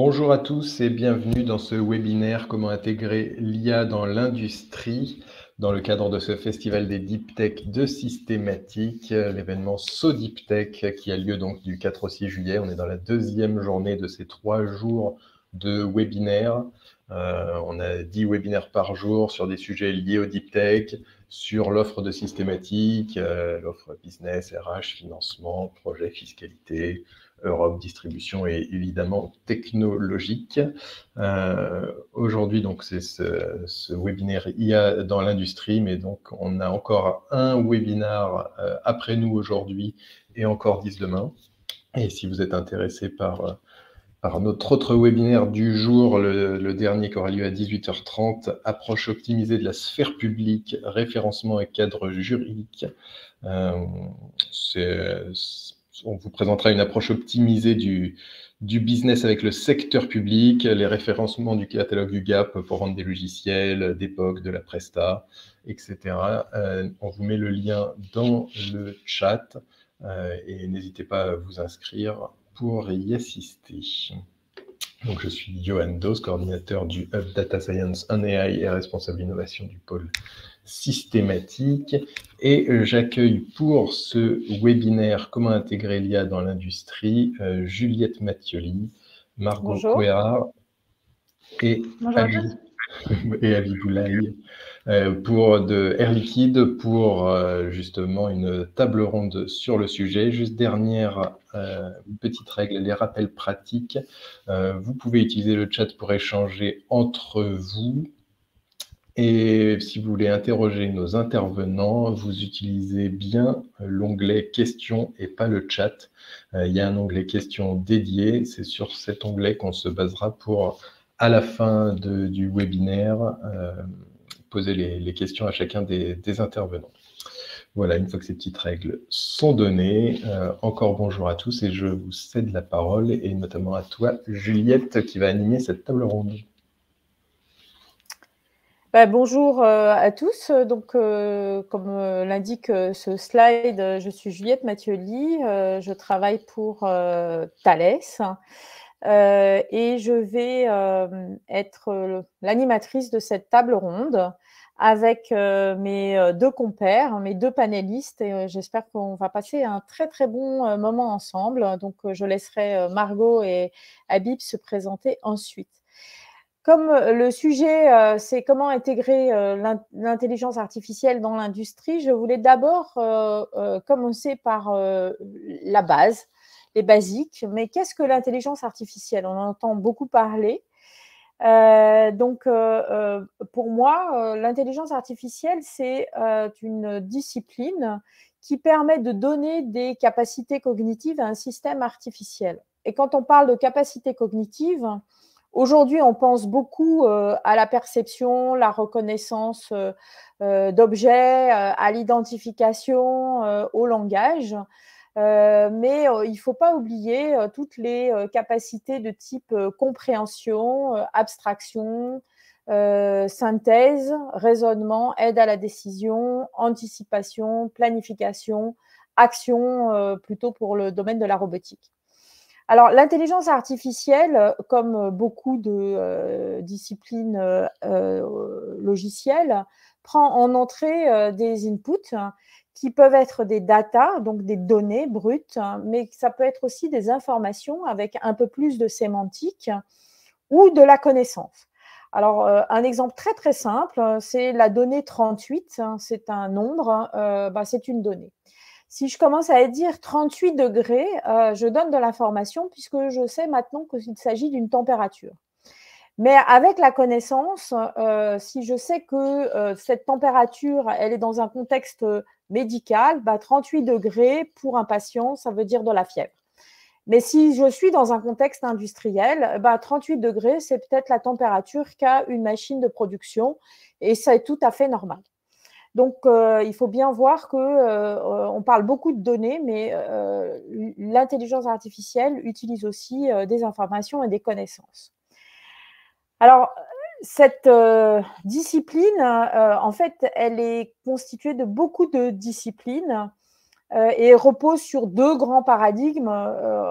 Bonjour à tous et bienvenue dans ce webinaire Comment intégrer l'IA dans l'industrie dans le cadre de ce festival des Deep Tech de Systématique, l'événement So Deep Tech qui a lieu donc du 4 au 6 juillet. On est dans la deuxième journée de ces 3 jours de webinaires. On a 10 webinaires par jour sur des sujets liés au Deep Tech, sur l'offre de Systématique, l'offre business, RH, financement, projet, fiscalité, Europe, distribution et évidemment technologique. Aujourd'hui, donc, c'est ce webinaire IA dans l'industrie, mais donc on a encore un webinaire après nous aujourd'hui et encore 10 demain. Et si vous êtes intéressé par notre autre webinaire du jour, le dernier qui aura lieu à 18h30, approche optimisée de la sphère publique, référencement et cadre juridique. On vous présentera une approche optimisée du business avec le secteur public, les référencements du catalogue UGAP pour vendre des logiciels, d'époque, de la Presta, etc. On vous met le lien dans le chat et n'hésitez pas à vous inscrire pour y assister. Donc, je suis Johan Dos, coordinateur du Hub Data Science and AI et responsable innovation du pôle Systématique. Et j'accueille pour ce webinaire Comment intégrer l'IA dans l'industrie Juliette Mattioli, Margot Couérard et Ali Boulaye pour de Air Liquide pour justement une table ronde sur le sujet. Juste dernière petite règle, les rappels pratiques. Vous pouvez utiliser le chat pour échanger entre vous. Et si vous voulez interroger nos intervenants, vous utilisez bien l'onglet questions et pas le chat. Il y a un onglet questions dédié. C'est sur cet onglet qu'on se basera pour, à la fin du webinaire, poser les questions à chacun des intervenants. Voilà, une fois que ces petites règles sont données, encore bonjour à tous et je vous cède la parole et notamment à toi, Juliette, qui va animer cette table ronde. Bonjour à tous. Donc, comme l'indique ce slide, je suis Juliette Mattioli. Je travaille pour Thales et je vais être l'animatrice de cette table ronde avec mes deux compères, mes deux panélistes. Et j'espère qu'on va passer un très, très bon moment ensemble. Donc, je laisserai Margot et Habib se présenter ensuite. Comme le sujet, c'est comment intégrer l'intelligence artificielle dans l'industrie, je voulais d'abord commencer par la base, les basiques. Mais qu'est-ce que l'intelligence artificielle? On en entend beaucoup parler. Pour moi, l'intelligence artificielle, c'est une discipline qui permet de donner des capacités cognitives à un système artificiel. Et quand on parle de capacités cognitives, aujourd'hui, on pense beaucoup à la perception, la reconnaissance d'objets, à l'identification, au langage. Mais il ne faut pas oublier toutes les capacités de type compréhension, abstraction, synthèse, raisonnement, aide à la décision, anticipation, planification, action, plutôt pour le domaine de la robotique. Alors, l'intelligence artificielle, comme beaucoup de disciplines logicielles, prend en entrée des inputs qui peuvent être des data, donc des données brutes, mais ça peut être aussi des informations avec un peu plus de sémantique ou de la connaissance. Alors, un exemple très, très simple, c'est la donnée 38, c'est un nombre, c'est une donnée. Si je commence à dire 38 degrés, je donne de l'information puisque je sais maintenant qu'il s'agit d'une température. Mais avec la connaissance, si je sais que cette température, elle est dans un contexte médical, 38 degrés pour un patient, ça veut dire de la fièvre. Mais si je suis dans un contexte industriel, 38 degrés, c'est peut-être la température qu'a une machine de production et c'est tout à fait normal. Donc, il faut bien voir qu'on parle beaucoup de données, mais l'intelligence artificielle utilise aussi des informations et des connaissances. Alors, cette discipline, en fait, elle est constituée de beaucoup de disciplines et repose sur deux grands paradigmes,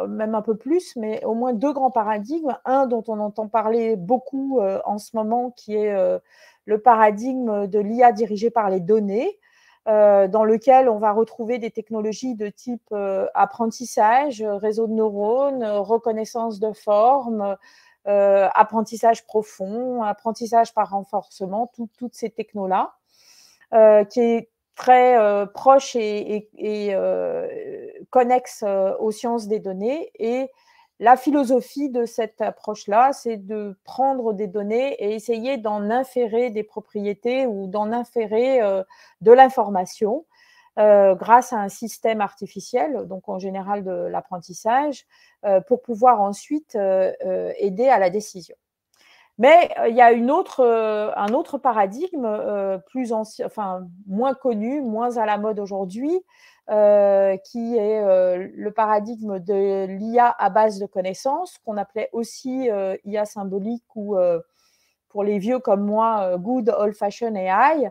même un peu plus, mais au moins deux grands paradigmes. Un dont on entend parler beaucoup en ce moment, qui est le paradigme de l'IA dirigée par les données, dans lequel on va retrouver des technologies de type apprentissage, réseau de neurones, reconnaissance de forme, apprentissage profond, apprentissage par renforcement, toutes ces technos-là, qui est très proche et connexe aux sciences des données. Et la philosophie de cette approche-là, c'est de prendre des données et essayer d'en inférer des propriétés ou d'en inférer de l'information grâce à un système artificiel, donc en général de l'apprentissage, pour pouvoir ensuite aider à la décision. Mais il y a un autre paradigme plus ancien, enfin moins connu, moins à la mode aujourd'hui, qui est le paradigme de l'IA à base de connaissances, qu'on appelait aussi IA symbolique ou pour les vieux comme moi, good old-fashioned AI.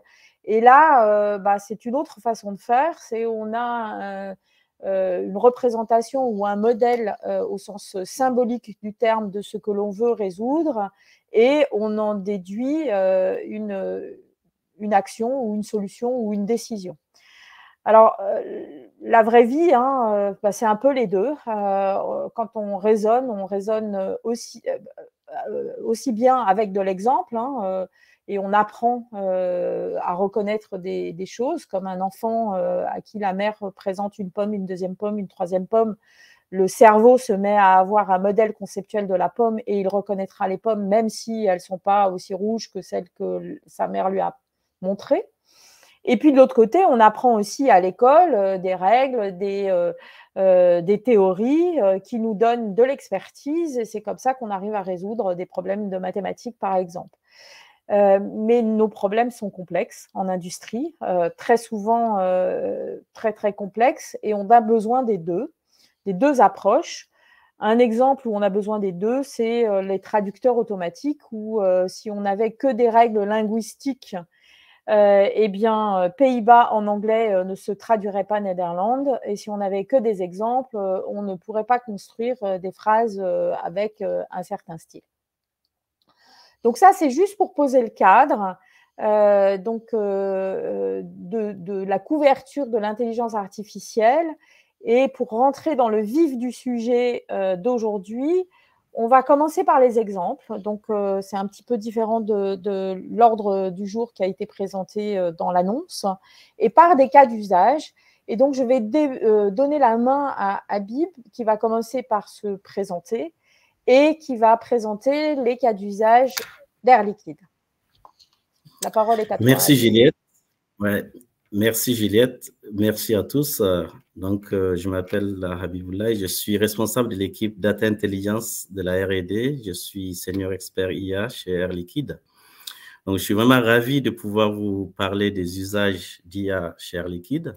Et là, c'est une autre façon de faire. C'est on a une représentation ou un modèle au sens symbolique du terme de ce que l'on veut résoudre, et on en déduit une action ou une solution ou une décision. Alors, la vraie vie, c'est un peu les deux. Quand on raisonne aussi bien avec de l'exemple, et on apprend à reconnaître des choses, comme un enfant à qui la mère présente une pomme, une deuxième pomme, une troisième pomme. Le cerveau se met à avoir un modèle conceptuel de la pomme et il reconnaîtra les pommes même si elles ne sont pas aussi rouges que celles que sa mère lui a montrées. Et puis de l'autre côté, on apprend aussi à l'école des règles, des théories qui nous donnent de l'expertise, et c'est comme ça qu'on arrive à résoudre des problèmes de mathématiques, par exemple. Mais nos problèmes sont complexes en industrie, très souvent très très complexes, et on a besoin des deux approches. Un exemple où on a besoin des deux, c'est les traducteurs automatiques, où si on n'avait que des règles linguistiques, Pays-Bas en anglais ne se traduirait pas Néderlande, et si on n'avait que des exemples, on ne pourrait pas construire des phrases avec un certain style. Donc ça, c'est juste pour poser le cadre de la couverture de l'intelligence artificielle. Et pour rentrer dans le vif du sujet d'aujourd'hui, on va commencer par les exemples. Donc, c'est un petit peu différent de l'ordre du jour qui a été présenté dans l'annonce, et par des cas d'usage. Et donc, je vais donner la main à Habib, qui va commencer par se présenter et qui va présenter les cas d'usage d'Air Liquide. La parole est à toi. Merci, Juliette. Ouais. Merci, Juliette. Merci à tous. Je m'appelle Habiboullah, je suis responsable de l'équipe Data Intelligence de la R&D. Je suis senior expert IA chez Air Liquide. Donc, je suis vraiment ravi de pouvoir vous parler des usages d'IA chez Air Liquide.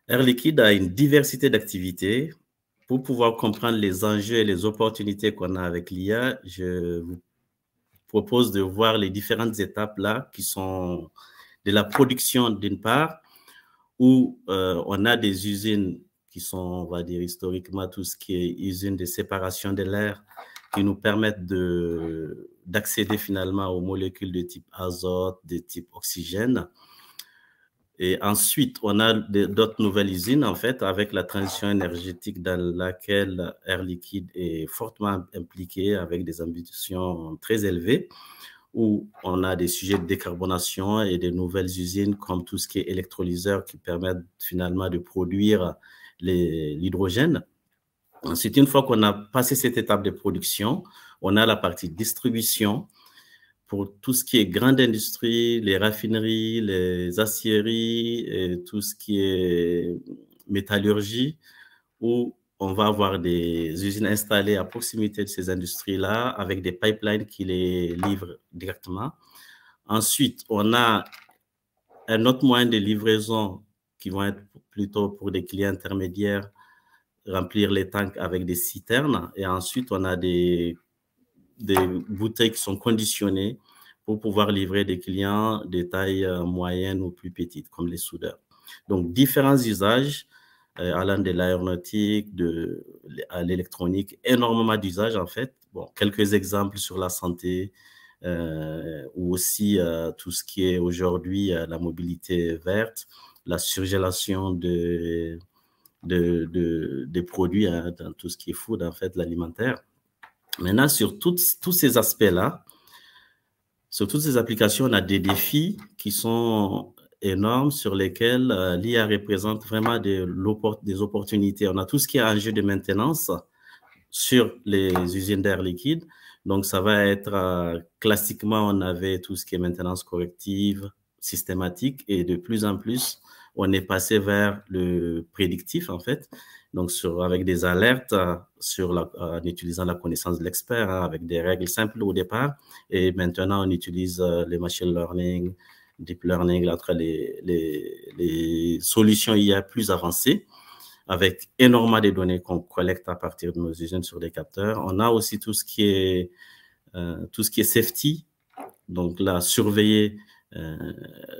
Air Liquide a une diversité d'activités. Pour pouvoir comprendre les enjeux et les opportunités qu'on a avec l'IA, je vous propose de voir les différentes étapes là qui sont de la production d'une part, où on a des usines qui sont, on va dire historiquement, tout ce qui est usines de séparation de l'air, qui nous permettent d'accéder finalement aux molécules de type azote, de type oxygène. Et ensuite, on a d'autres nouvelles usines, en fait, avec la transition énergétique dans laquelle Air Liquide est fortement impliqué avec des ambitions très élevées, où on a des sujets de décarbonation et des nouvelles usines comme tout ce qui est électrolyseur qui permettent finalement de produire l'hydrogène. Ensuite, une fois qu'on a passé cette étape de production, on a la partie distribution pour tout ce qui est grande industrie, les raffineries, les aciéries, et tout ce qui est métallurgie, où on va avoir des usines installées à proximité de ces industries-là avec des pipelines qui les livrent directement. Ensuite, on a un autre moyen de livraison qui vont être plutôt pour des clients intermédiaires, remplir les tanks avec des citernes. Et ensuite, on a des bouteilles qui sont conditionnées pour pouvoir livrer des clients de taille moyenne ou plus petite, comme les soudeurs. Donc, différents usages, allant de l'aéronautique, à l'électronique, énormément d'usages en fait. Bon, quelques exemples sur la santé, ou aussi tout ce qui est aujourd'hui la mobilité verte, la surgélation des produits, hein, dans tout ce qui est food, en fait, l'alimentaire. Maintenant, sur tous ces aspects-là, sur toutes ces applications, on a des défis qui sont énormes sur lesquels l'IA représente vraiment des opportunités. On a tout ce qui est enjeu de maintenance sur les usines d'air liquide. Donc, ça va être, classiquement, on avait tout ce qui est maintenance corrective, systématique, et de plus en plus, on est passé vers le prédictif, en fait. Donc, avec des alertes en utilisant la connaissance de l'expert, hein, avec des règles simples au départ. Et maintenant, on utilise les machine learning, deep learning, entre les solutions IA plus avancées, avec énormément de données qu'on collecte à partir de nos usines sur des capteurs. On a aussi tout ce qui est safety, donc là, surveiller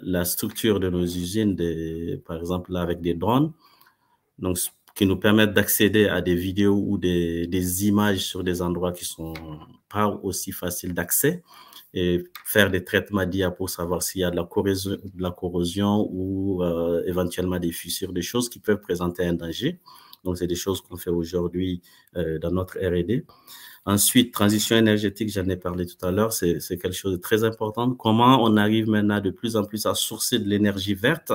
la structure de nos usines, par exemple là, avec des drones, donc, qui nous permettent d'accéder à des vidéos ou des images sur des endroits qui sont pas aussi faciles d'accès, et faire des traitements d'IA pour savoir s'il y a de la corrosion ou éventuellement des fissures, des choses qui peuvent présenter un danger. Donc, c'est des choses qu'on fait aujourd'hui dans notre R&D. Ensuite, transition énergétique, j'en ai parlé tout à l'heure, c'est quelque chose de très important. Comment on arrive maintenant de plus en plus à sourcer de l'énergie verte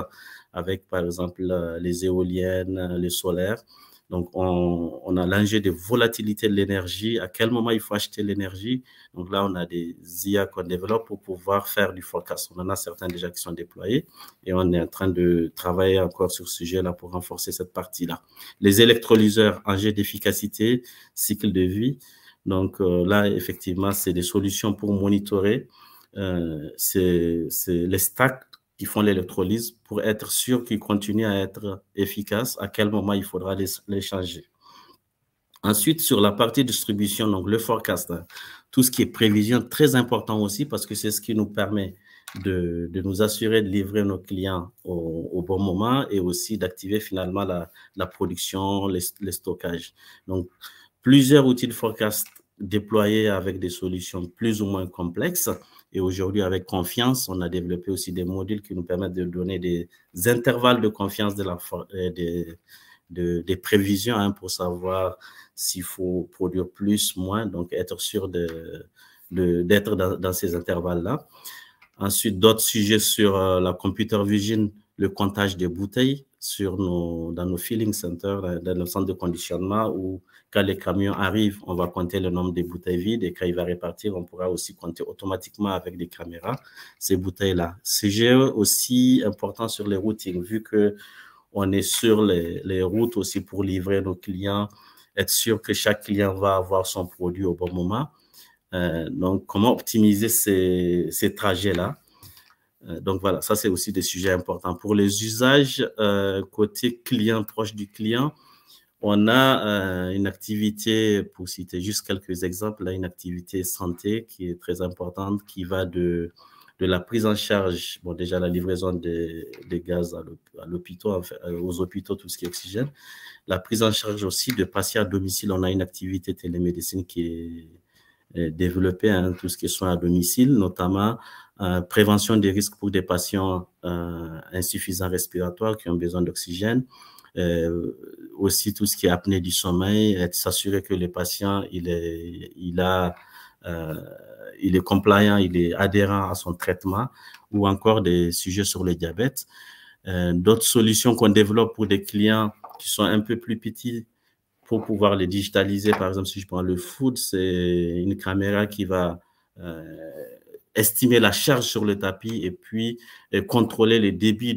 avec, par exemple, les éoliennes, les solaires. Donc, on a l'enjeu de volatilité de l'énergie, à quel moment il faut acheter l'énergie. Donc là, on a des IA qu'on développe pour pouvoir faire du forecast. On en a certains déjà qui sont déployés et on est en train de travailler encore sur ce sujet-là pour renforcer cette partie-là. Les électrolyseurs, enjeu d'efficacité, cycle de vie. Donc là, effectivement, c'est des solutions pour monitorer. C'est les stacks qui font l'électrolyse pour être sûr qu'ils continuent à être efficaces, à quel moment il faudra les changer. Ensuite, sur la partie distribution, donc le forecast, hein, tout ce qui est prévision, très important aussi parce que c'est ce qui nous permet de nous assurer de livrer nos clients au bon moment et aussi d'activer finalement la production, les stockages. Donc, plusieurs outils de forecast déployés avec des solutions plus ou moins complexes. Et aujourd'hui, avec confiance, on a développé aussi des modules qui nous permettent de donner des intervalles de confiance des prévisions, hein, pour savoir s'il faut produire plus, moins, donc être sûr d'être dans ces intervalles-là. Ensuite, d'autres sujets sur la computer vision, le comptage des bouteilles dans nos filling centers, dans nos centres de conditionnement, où quand les camions arrivent, on va compter le nombre de bouteilles vides et quand il va repartir, on pourra aussi compter automatiquement avec des caméras ces bouteilles-là. Sujet aussi important sur les routings, vu que on est sur les routes aussi pour livrer nos clients, être sûr que chaque client va avoir son produit au bon moment. Donc, comment optimiser ces trajets-là? Donc, voilà, ça, c'est aussi des sujets importants. Pour les usages côté client, proche du client, on a une activité, pour citer juste quelques exemples, là, une activité santé qui est très importante, qui va de la prise en charge, bon, déjà la livraison des gaz à l'hôpital, enfin, aux hôpitaux, tout ce qui est oxygène, la prise en charge aussi de patients à domicile. On a une activité télémédecine qui est développée, hein, tout ce qui est soins à domicile, notamment prévention des risques pour des patients insuffisants respiratoires qui ont besoin d'oxygène. Aussi tout ce qui est apnée du sommeil, s'assurer que le patient il est compliant, il est adhérent à son traitement, ou encore des sujets sur le diabète. D'autres solutions qu'on développe pour des clients qui sont un peu plus petits pour pouvoir les digitaliser. Par exemple, si je prends le food, c'est une caméra qui va estimer la charge sur le tapis et puis contrôler les débits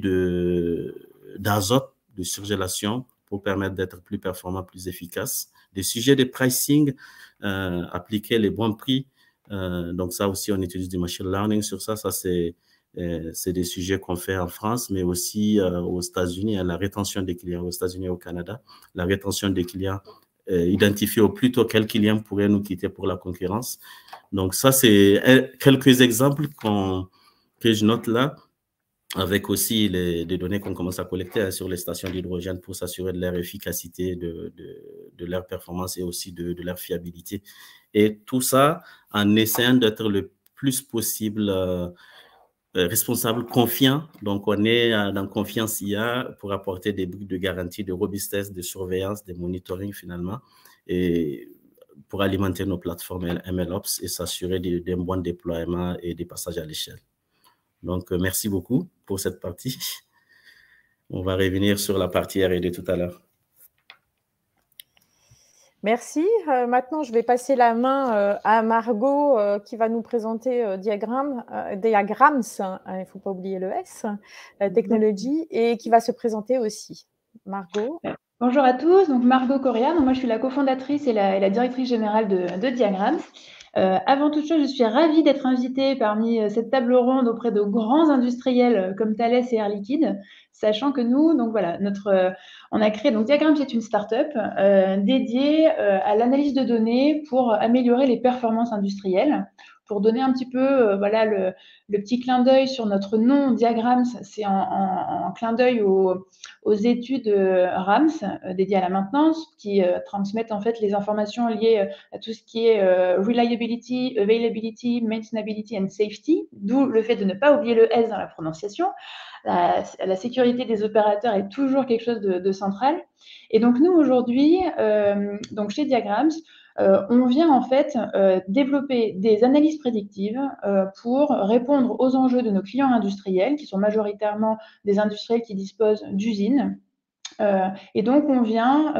d'azote, de surgélation, pour permettre d'être plus performant, plus efficace. Des sujets de pricing, appliquer les bons prix. Donc ça aussi, on utilise du machine learning sur ça. Ça, c'est des sujets qu'on fait en France, mais aussi aux États-Unis, la rétention des clients aux États-Unis et au Canada. La rétention des clients, identifier au plus tôt quel client pourrait nous quitter pour la concurrence. Donc ça, c'est quelques exemples que je note là. avec aussi des données qu'on commence à collecter sur les stations d'hydrogène pour s'assurer de leur efficacité, de leur performance et aussi de leur fiabilité. Et tout ça en essayant d'être le plus possible responsable, confiant. Donc, on est dans confiance IA pour apporter des briques de garantie, de robustesse, de surveillance, de monitoring finalement, et pour alimenter nos plateformes MLOps et s'assurer d'un bon déploiement et des passages à l'échelle. Donc, merci beaucoup pour cette partie. On va revenir sur la partie R&D tout à l'heure. Merci. Maintenant, je vais passer la main à Margot qui va nous présenter Diagrams, il ne faut pas oublier le S, technologie, et qui va se présenter aussi. Margot. Bonjour à tous, donc Margot Correa, moi je suis la cofondatrice et la directrice générale de Diagrams. Avant toute chose, je suis ravie d'être invitée parmi cette table ronde auprès de grands industriels comme Thales et Air Liquide, sachant que nous, donc voilà, on a créé, donc Diagrams est une start-up dédiée à l'analyse de données pour améliorer les performances industrielles. Pour donner un petit peu voilà, le petit clin d'œil sur notre nom, Diagrams, c'est en clin d'œil aux études RAMS dédiées à la maintenance qui transmettent en fait les informations liées à tout ce qui est reliability, availability, maintainability and safety, d'où le fait de ne pas oublier le S dans la prononciation. La sécurité des opérateurs est toujours quelque chose de central. Et donc nous aujourd'hui, donc chez Diagrams, on vient en fait développer des analyses prédictives pour répondre aux enjeux de nos clients industriels, qui sont majoritairement des industriels qui disposent d'usines. Et donc, on vient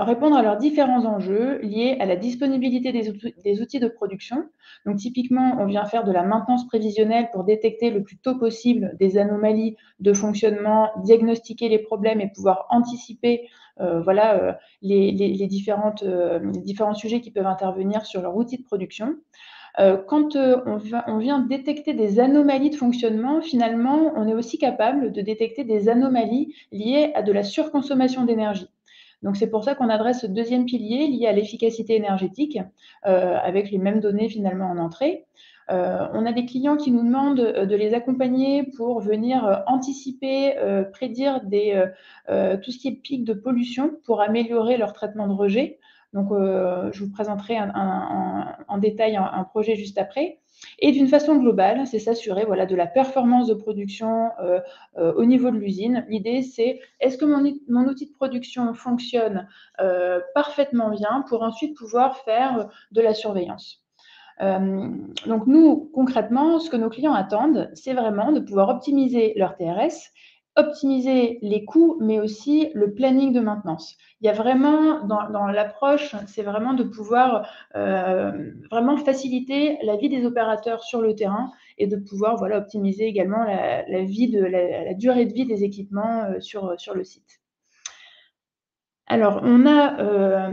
répondre à leurs différents enjeux liés à la disponibilité des outils de production. Donc, typiquement, on vient faire de la maintenance prévisionnelle pour détecter le plus tôt possible des anomalies de fonctionnement, diagnostiquer les problèmes et pouvoir anticiper voilà, les différents sujets qui peuvent intervenir sur leur outil de production. Quand on vient détecter des anomalies de fonctionnement, finalement, on est aussi capable de détecter des anomalies liées à de la surconsommation d'énergie. Donc, c'est pour ça qu'on adresse ce deuxième pilier lié à l'efficacité énergétique, avec les mêmes données finalement en entrée. On a des clients qui nous demandent de les accompagner pour venir anticiper, prédire tout ce qui est pic de pollution pour améliorer leur traitement de rejet. Donc, je vous présenterai en détail un projet juste après. Et d'une façon globale, c'est s'assurer voilà, de la performance de production au niveau de l'usine. L'idée, c'est est-ce que mon outil de production fonctionne parfaitement bien pour ensuite pouvoir faire de la surveillance. Donc, nous, concrètement, ce que nos clients attendent, c'est vraiment de pouvoir optimiser leur TRS, optimiser les coûts, mais aussi le planning de maintenance. Il y a vraiment, dans l'approche, c'est vraiment de pouvoir vraiment faciliter la vie des opérateurs sur le terrain et de pouvoir voilà, optimiser également la durée de vie des équipements sur le site. Alors, on a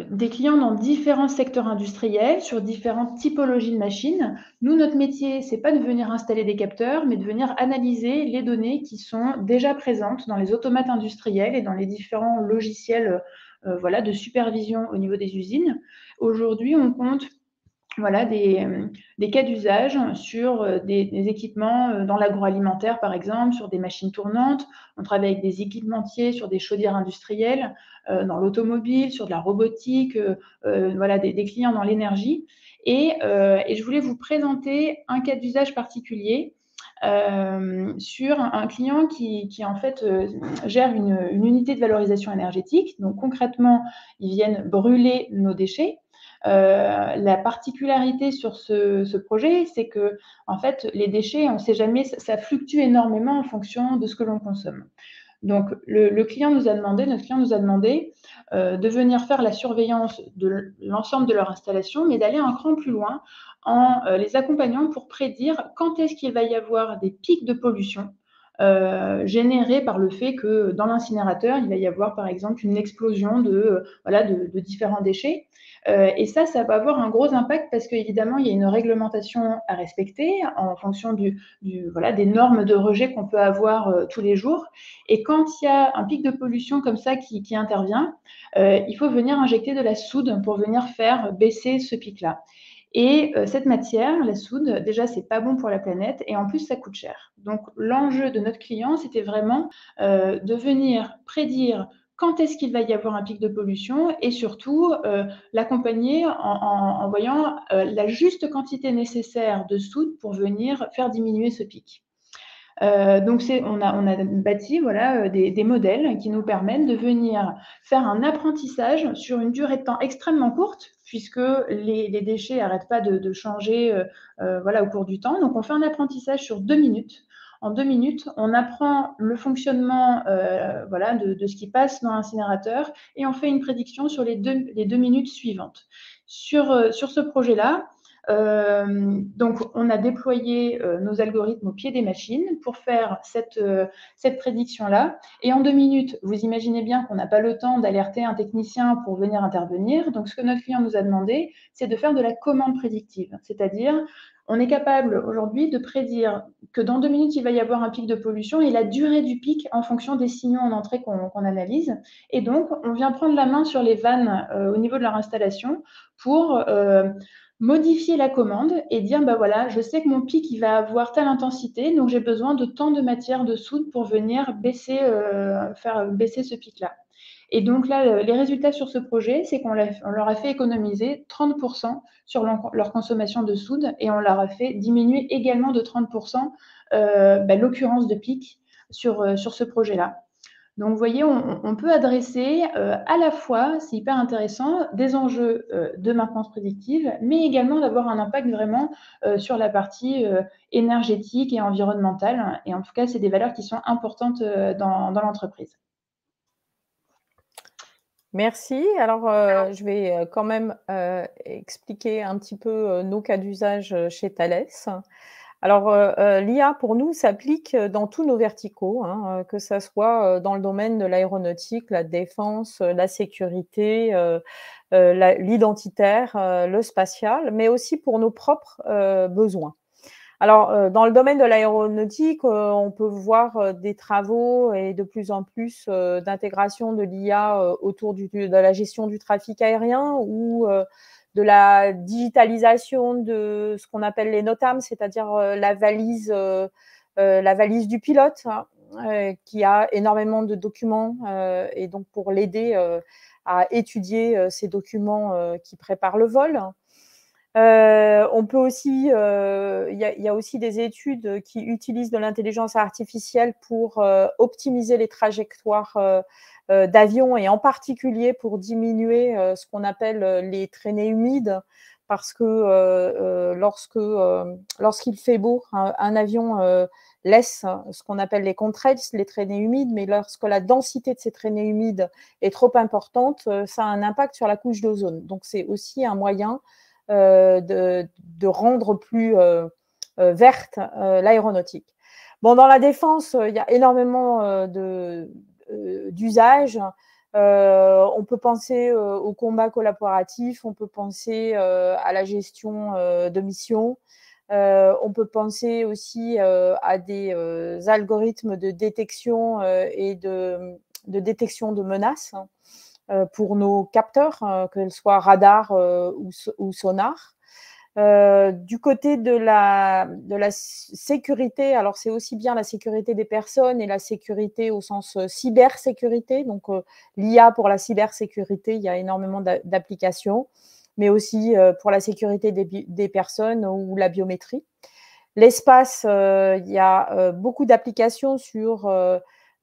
des clients dans différents secteurs industriels, sur différentes typologies de machines. Nous, notre métier, ce n'est pas de venir installer des capteurs, mais de venir analyser les données qui sont déjà présentes dans les automates industriels et dans les différents logiciels voilà, de supervision au niveau des usines. Aujourd'hui, on compte voilà, des cas d'usage sur des équipements dans l'agroalimentaire, par exemple, sur des machines tournantes. On travaille avec des équipementiers sur des chaudières industrielles, dans l'automobile, sur de la robotique, voilà, des clients dans l'énergie. Et je voulais vous présenter un cas d'usage particulier sur un client qui en fait gère une unité de valorisation énergétique. Donc concrètement, ils viennent brûler nos déchets. La particularité sur ce projet, c'est que en fait, les déchets, on ne sait jamais, ça fluctue énormément en fonction de ce que l'on consomme. Donc, notre client nous a demandé de venir faire la surveillance de l'ensemble de leur installation, mais d'aller un cran plus loin en les accompagnant pour prédire quand est-ce qu'il va y avoir des pics de pollution générés par le fait que dans l'incinérateur, il va y avoir par exemple une explosion de différents déchets. Et ça va avoir un gros impact parce qu'évidemment, il y a une réglementation à respecter en fonction des normes de rejet qu'on peut avoir tous les jours. Et quand il y a un pic de pollution comme ça qui intervient, il faut venir injecter de la soude pour venir faire baisser ce pic-là. Et cette matière, la soude, déjà, c'est pas bon pour la planète et en plus, ça coûte cher. Donc, l'enjeu de notre client, c'était vraiment de venir prédire quand est-ce qu'il va y avoir un pic de pollution et surtout l'accompagner en voyant la juste quantité nécessaire de soude pour venir faire diminuer ce pic. Donc, on a bâti voilà, des modèles qui nous permettent de venir faire un apprentissage sur une durée de temps extrêmement courte, puisque les déchets n'arrêtent pas de changer voilà, au cours du temps. Donc, on fait un apprentissage sur 2 minutes. En 2 minutes, on apprend le fonctionnement voilà, de ce qui passe dans l'incinérateur et on fait une prédiction sur les deux minutes suivantes. Sur ce projet-là, donc, on a déployé nos algorithmes au pied des machines pour faire cette prédiction-là. Et en 2 minutes, vous imaginez bien qu'on n'a pas le temps d'alerter un technicien pour venir intervenir. Donc, ce que notre client nous a demandé, c'est de faire de la commande prédictive. C'est-à-dire, on est capable aujourd'hui de prédire que dans 2 minutes, il va y avoir un pic de pollution et la durée du pic en fonction des signaux en entrée qu'on analyse. Et donc, on vient prendre la main sur les vannes au niveau de leur installation pour modifier la commande et dire, bah voilà, je sais que mon pic, il va avoir telle intensité, donc j'ai besoin de tant de matière de soude pour venir baisser, faire baisser ce pic-là. Et donc là, les résultats sur ce projet, c'est qu'on leur a fait économiser 30% sur leur consommation de soude et on leur a fait diminuer également de 30% l'occurrence de pic sur ce projet-là. Donc, vous voyez, on peut adresser à la fois, c'est hyper intéressant, des enjeux de maintenance prédictive, mais également d'avoir un impact vraiment sur la partie énergétique et environnementale. Et en tout cas, c'est des valeurs qui sont importantes dans l'entreprise. Merci. Alors, je vais quand même expliquer un petit peu nos cas d'usage chez Thales. Alors, l'IA, pour nous, s'applique dans tous nos verticaux, hein, que ça soit dans le domaine de l'aéronautique, la défense, la sécurité, l'identitaire, le spatial, mais aussi pour nos propres besoins. Alors, dans le domaine de l'aéronautique, on peut voir des travaux et de plus en plus d'intégration de l'IA autour de la gestion du trafic aérien ou de la digitalisation de ce qu'on appelle les NOTAM, c'est-à-dire la valise du pilote, hein, qui a énormément de documents et donc pour l'aider à étudier ces documents qui préparent le vol. On peut aussi, il y a aussi des études qui utilisent de l'intelligence artificielle pour optimiser les trajectoires d'avions et en particulier pour diminuer ce qu'on appelle les traînées humides parce que lorsqu'il fait beau, un avion laisse ce qu'on appelle les contrails, les traînées humides, mais lorsque la densité de ces traînées humides est trop importante, ça a un impact sur la couche d'ozone. Donc, c'est aussi un moyen de rendre plus verte l'aéronautique. Bon, dans la défense, il y a énormément d'usages. On peut penser au combat collaboratif, on peut penser à la gestion de missions, on peut penser aussi à des algorithmes de détection et de détection de menaces pour nos capteurs, qu'ils soient radar ou sonar. Du côté de la sécurité, alors c'est aussi bien la sécurité des personnes et la sécurité au sens cybersécurité. Donc, l'IA pour la cybersécurité, il y a énormément d'applications, mais aussi pour la sécurité des personnes ou la biométrie. L'espace, il y a beaucoup d'applications sur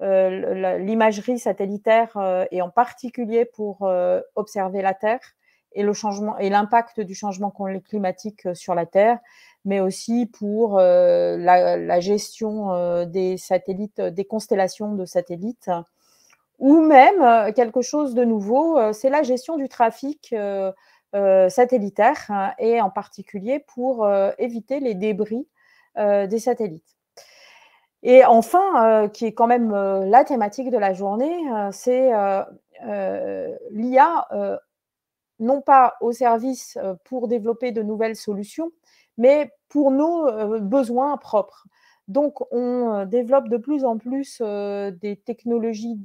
l'imagerie satellitaire et en particulier pour observer la Terre et le changement et l'impact du changement climatique sur la Terre, mais aussi pour la gestion des satellites, des constellations de satellites, ou même quelque chose de nouveau, c'est la gestion du trafic satellitaire et en particulier pour éviter les débris des satellites. Et enfin, qui est quand même la thématique de la journée, c'est l'IA, non pas au service pour développer de nouvelles solutions, mais pour nos besoins propres. Donc, on développe de plus en plus des technologies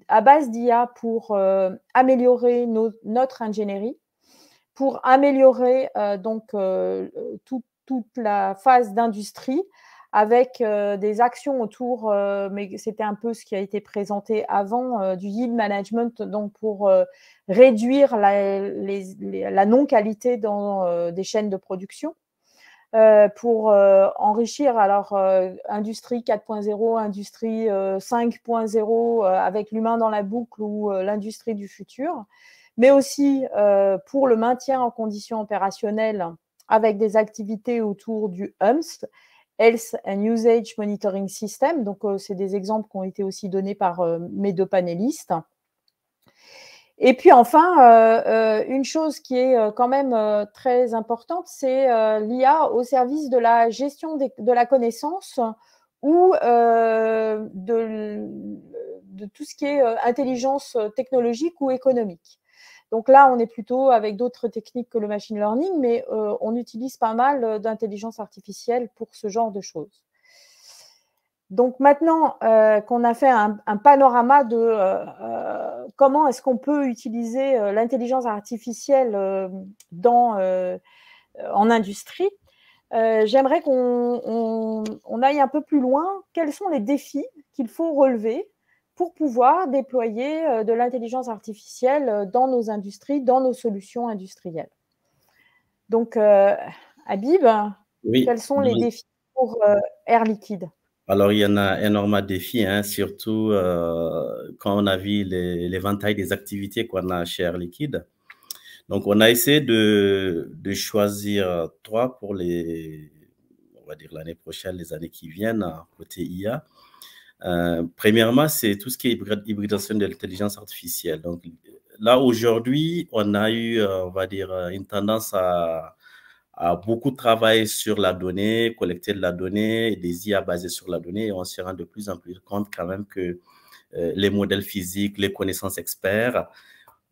à base d'IA pour améliorer notre ingénierie, pour améliorer toute la phase d'industrie avec des actions autour, mais c'était un peu ce qui a été présenté avant, du yield management, donc pour réduire la non-qualité dans des chaînes de production, pour enrichir alors industrie 4.0, industrie 5.0 avec l'humain dans la boucle ou l'industrie du futur, mais aussi pour le maintien en conditions opérationnelles avec des activités autour du HUMS, Health and Usage Monitoring System. Donc, c'est des exemples qui ont été aussi donnés par mes deux panélistes. Et puis enfin, une chose qui est quand même très importante, c'est l'IA au service de la gestion de la connaissance ou de tout ce qui est intelligence technologique ou économique. Donc là, on est plutôt avec d'autres techniques que le machine learning, mais on utilise pas mal d'intelligence artificielle pour ce genre de choses. Donc maintenant qu'on a fait un panorama de comment est-ce qu'on peut utiliser l'intelligence artificielle en industrie, j'aimerais qu'on aille un peu plus loin. Quels sont les défis qu'il faut relever pour pouvoir déployer de l'intelligence artificielle dans nos industries, dans nos solutions industrielles? Donc, Habib, Oui. Quels sont les défis pour Air Liquide? Alors, il y en a énormément de défis, hein, surtout quand on a vu l'éventail des activités qu'on a chez Air Liquide. Donc, on a essayé de choisir 3 pour on va dire l'année prochaine, les années qui viennent, côté IA. Premièrement, c'est tout ce qui est hybridation de l'intelligence artificielle. Donc, là, aujourd'hui, on a eu, on va dire, une tendance à beaucoup travailler sur la donnée, collecter de la donnée, des IA basées sur la donnée, et on se rend de plus en plus compte quand même que les modèles physiques, les connaissances experts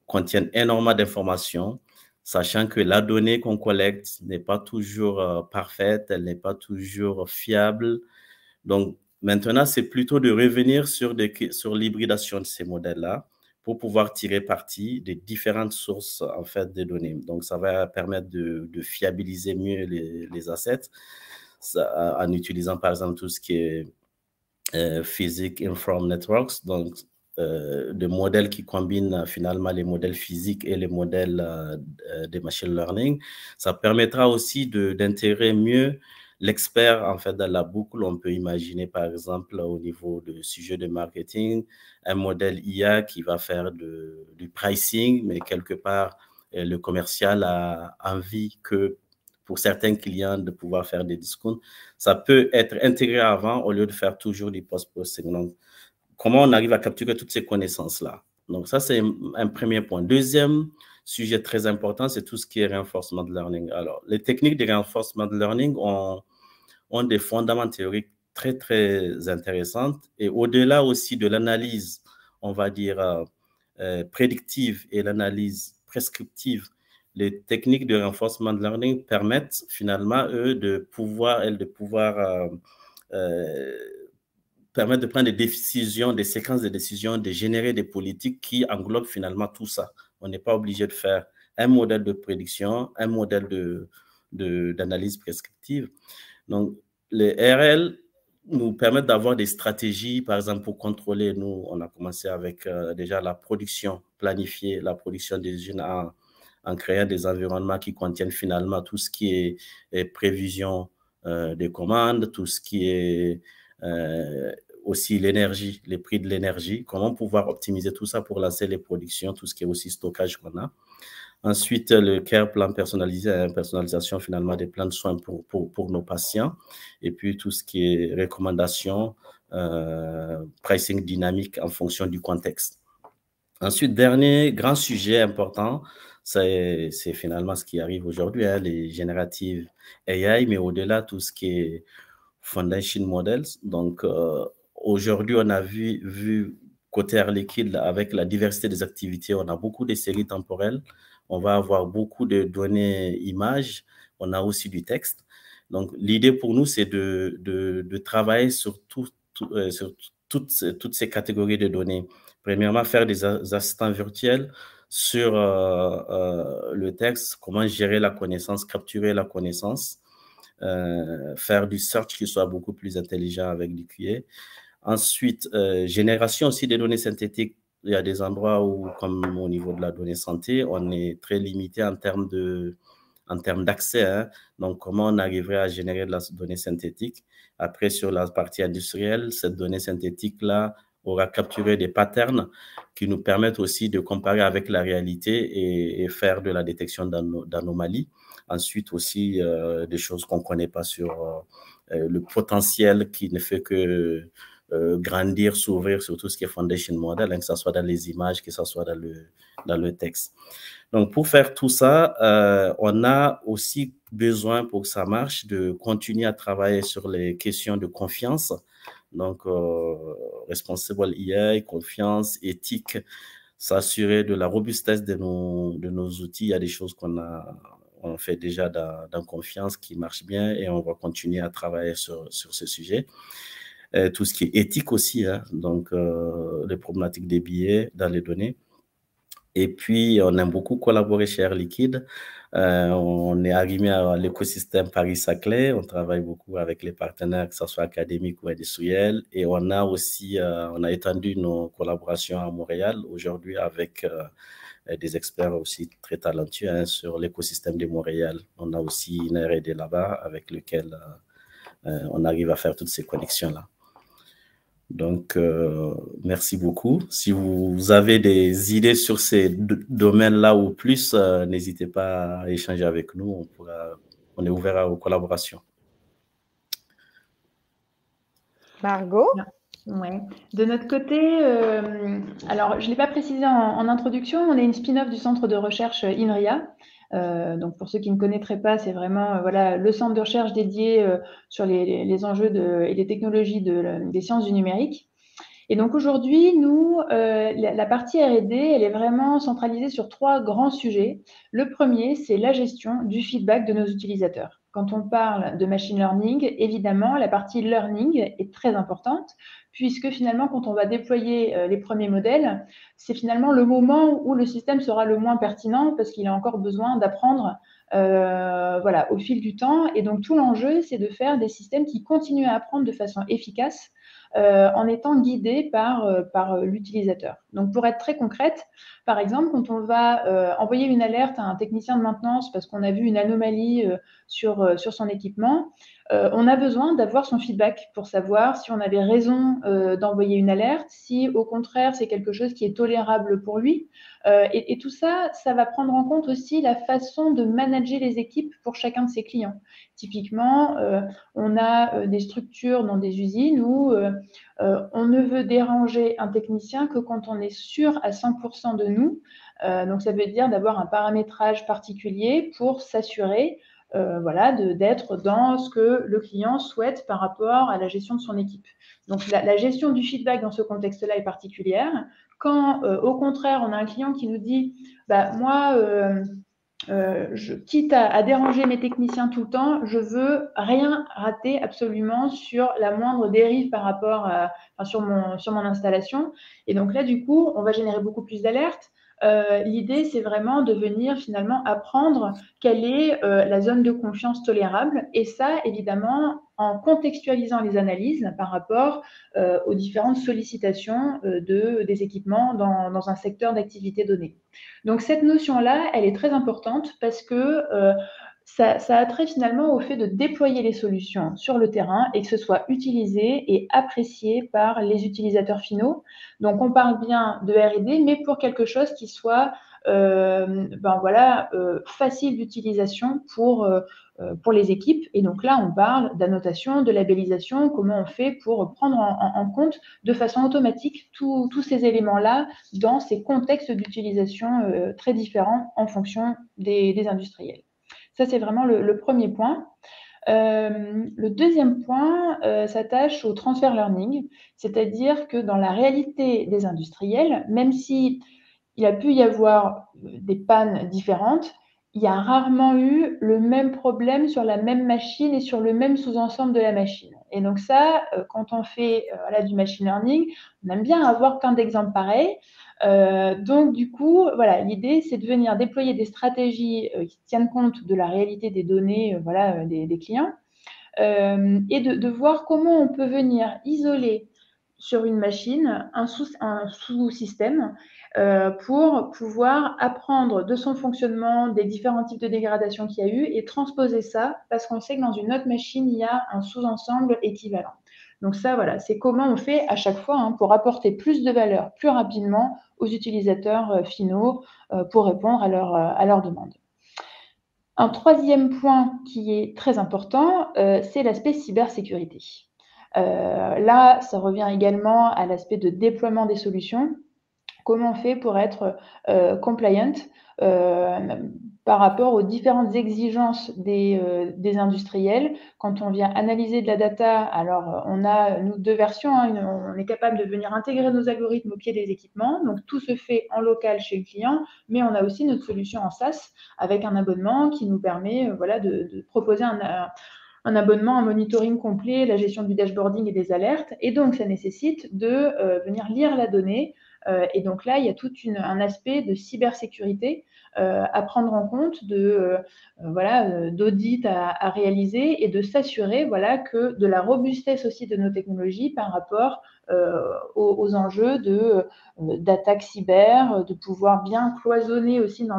contiennent énormément d'informations, sachant que la donnée qu'on collecte n'est pas toujours parfaite, elle n'est pas toujours fiable. Donc, maintenant, c'est plutôt de revenir sur l'hybridation de ces modèles-là pour pouvoir tirer parti des différentes sources en fait de données. Donc, ça va permettre de fiabiliser mieux les assets en utilisant par exemple tout ce qui est Physics Informed Networks, donc de modèles qui combinent finalement les modèles physiques et les modèles de machine learning. Ça permettra aussi d'intégrer mieux l'expert en fait dans la boucle. On peut imaginer par exemple au niveau de sujets de marketing, un modèle IA qui va faire du pricing, mais quelque part le commercial a envie que pour certains clients de pouvoir faire des discounts. Ça peut être intégré avant au lieu de faire toujours du post-processing. Donc, comment on arrive à capturer toutes ces connaissances-là? Donc, ça, c'est un premier point. Deuxième sujet très important, c'est tout ce qui est reinforcement de learning. Alors, les techniques de reinforcement de learning ont des fondements théoriques très, très intéressantes. Et au-delà aussi de l'analyse, on va dire, prédictive et l'analyse prescriptive, les techniques de reinforcement de learning permettent finalement, eux, de pouvoir permettre de prendre des décisions, des séquences de décisions, de générer des politiques qui englobent finalement tout ça. On n'est pas obligé de faire un modèle de prédiction, un modèle d'analyse prescriptive. Donc, les RL nous permettent d'avoir des stratégies, par exemple, pour contrôler. Nous, on a commencé avec déjà la production, planifier la production des usines en créant des environnements qui contiennent finalement tout ce qui est prévision des commandes, tout ce qui est aussi l'énergie, les prix de l'énergie, comment pouvoir optimiser tout ça pour lancer les productions, tout ce qui est aussi stockage qu'on a. Ensuite, le care plan personnalisé, personnalisation finalement des plans de soins pour nos patients. Et puis, tout ce qui est recommandations, pricing dynamique en fonction du contexte. Ensuite, dernier grand sujet important, c'est finalement ce qui arrive aujourd'hui, hein, les génératives AI, mais au-delà, tout ce qui est foundation models. Donc, aujourd'hui, on a vu côté Air Liquide, avec la diversité des activités, on a beaucoup de séries temporelles. On va avoir beaucoup de données images. On a aussi du texte. Donc, l'idée pour nous, c'est de travailler sur toutes ces catégories de données. Premièrement, faire des assistants virtuels sur le texte, comment gérer la connaissance, capturer la connaissance, faire du search qui soit beaucoup plus intelligent avec du QA. Ensuite, génération aussi des données synthétiques. Il y a des endroits où, comme au niveau de la donnée santé, on est très limité en termes d'accès. Hein. Donc, comment on arriverait à générer de la donnée synthétique? Après, sur la partie industrielle, cette donnée synthétique-là aura capturé des patterns qui nous permettent aussi de comparer avec la réalité et faire de la détection d'anomalies. Ensuite, aussi, des choses qu'on ne connaît pas sur le potentiel qui ne fait que grandir, s'ouvrir sur tout ce qui est foundation model, hein, que ce soit dans les images, que ce soit dans le texte. Donc, pour faire tout ça, on a aussi besoin, pour que ça marche, de continuer à travailler sur les questions de confiance. Donc, responsible AI, confiance, éthique, s'assurer de la robustesse de nos outils. Il y a des choses on fait déjà dans confiance qui marchent bien et on va continuer à travailler sur ce sujet. Tout ce qui est éthique aussi, hein, donc les problématiques des billets dans les données. Et puis, on aime beaucoup collaborer chez Air Liquide. On est arrivé à l'écosystème Paris-Saclay. On travaille beaucoup avec les partenaires, que ce soit académiques ou industriels. Et on a aussi, on a étendu nos collaborations à Montréal aujourd'hui avec des experts aussi très talentueux, hein, sur l'écosystème de Montréal. On a aussi une R&D là-bas avec lequel on arrive à faire toutes ces connexions-là. Donc, merci beaucoup. Si vous avez des idées sur ces domaines-là ou plus, n'hésitez pas à échanger avec nous. On est ouvert aux collaborations. Margot? Ouais. De notre côté, alors je ne l'ai pas précisé en introduction, on est une spin-off du centre de recherche INRIA. Donc pour ceux qui ne connaîtraient pas, c'est vraiment voilà, le centre de recherche dédié sur les enjeux et les technologies des sciences du numérique. Et donc aujourd'hui, nous, la partie R&D, elle est vraiment centralisée sur 3 grands sujets. Le premier, c'est la gestion du feedback de nos utilisateurs. Quand on parle de machine learning, évidemment, la partie learning est très importante, puisque finalement, quand on va déployer les premiers modèles, c'est finalement le moment où le système sera le moins pertinent, parce qu'il a encore besoin d'apprendre voilà, au fil du temps. Et donc, tout l'enjeu, c'est de faire des systèmes qui continuent à apprendre de façon efficace, en étant guidés par l'utilisateur. Donc, pour être très concrète, par exemple, quand on va envoyer une alerte à un technicien de maintenance parce qu'on a vu une anomalie sur son équipement, on a besoin d'avoir son feedback pour savoir si on avait raison d'envoyer une alerte, si au contraire c'est quelque chose qui est tolérable pour lui. Et tout ça, ça va prendre en compte aussi la façon de manager les équipes pour chacun de ses clients. Typiquement, on a des structures dans des usines où on ne veut déranger un technicien que quand on est sûr à 100% de nous. Donc, ça veut dire d'avoir un paramétrage particulier pour s'assurer voilà, d'être dans ce que le client souhaite par rapport à la gestion de son équipe. Donc, la gestion du feedback dans ce contexte-là est particulière. Quand, au contraire, on a un client qui nous dit bah, « moi, quitte à déranger mes techniciens tout le temps, je veux rien rater absolument sur la moindre dérive par rapport sur mon installation. » Et donc là, du coup, on va générer beaucoup plus d'alertes. L'idée, c'est vraiment de venir finalement apprendre quelle est la zone de confiance tolérable, et ça, évidemment, en contextualisant les analyses par rapport aux différentes sollicitations des équipements dans un secteur d'activité donné. Donc, cette notion-là, elle est très importante parce que ça a trait finalement au fait de déployer les solutions sur le terrain et que ce soit utilisé et apprécié par les utilisateurs finaux. Donc, on parle bien de R&D, mais pour quelque chose qui soit facile d'utilisation pour les équipes. Et donc là, on parle d'annotation, de labellisation, comment on fait pour prendre en compte de façon automatique tous ces éléments-là dans ces contextes d'utilisation très différents en fonction des industriels. Ça, c'est vraiment le premier point. Le deuxième point s'attache au transfer learning, c'est-à-dire que dans la réalité des industriels, même si il a pu y avoir des pannes différentes, il y a rarement eu le même problème sur la même machine et sur le même sous-ensemble de la machine. Et donc ça, quand on fait du machine learning, on aime bien avoir plein d'exemples pareils. Donc du coup, voilà, l'idée, c'est de venir déployer des stratégies qui tiennent compte de la réalité des données des clients et de voir comment on peut venir isoler sur une machine un sous-système pour pouvoir apprendre de son fonctionnement, des différents types de dégradation qu'il y a eu et transposer ça parce qu'on sait que dans une autre machine, il y a un sous-ensemble équivalent. Donc ça, voilà, c'est comment on fait à chaque fois pour apporter plus de valeur plus rapidement aux utilisateurs finaux pour répondre à leurs demandes. Un troisième point qui est très important, c'est l'aspect cybersécurité. Là, ça revient également à l'aspect de déploiement des solutions. Comment on fait pour être compliant par rapport aux différentes exigences des industriels. Quand on vient analyser de la data, alors on a, nous, deux versions. On est capable de venir intégrer nos algorithmes au pied des équipements. Donc, tout se fait en local chez le client, mais on a aussi notre solution en SaaS avec un abonnement qui nous permet de proposer un abonnement, un monitoring complet, la gestion du dashboarding et des alertes. Et donc, ça nécessite de venir lire la donnée. Et donc là, il y a tout un aspect de cybersécurité à prendre en compte, d'audit à réaliser et de s'assurer que de la robustesse aussi de nos technologies par rapport aux enjeux d'attaque cyber, de pouvoir bien cloisonner aussi dans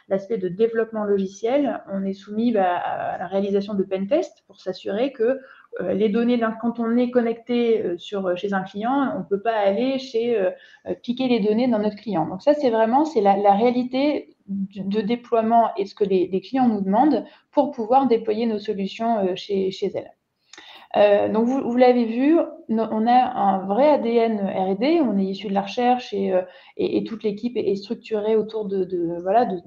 l'aspect de développement logiciel. On est soumis à la réalisation de pentests pour s'assurer que les données, quand on est connecté chez un client, on ne peut pas aller piquer les données dans notre client. Donc ça, c'est la réalité de déploiement et ce que les clients nous demandent pour pouvoir déployer nos solutions chez elles. Donc vous l'avez vu, on a un vrai ADN R&D, on est issu de la recherche et toute l'équipe est structurée autour de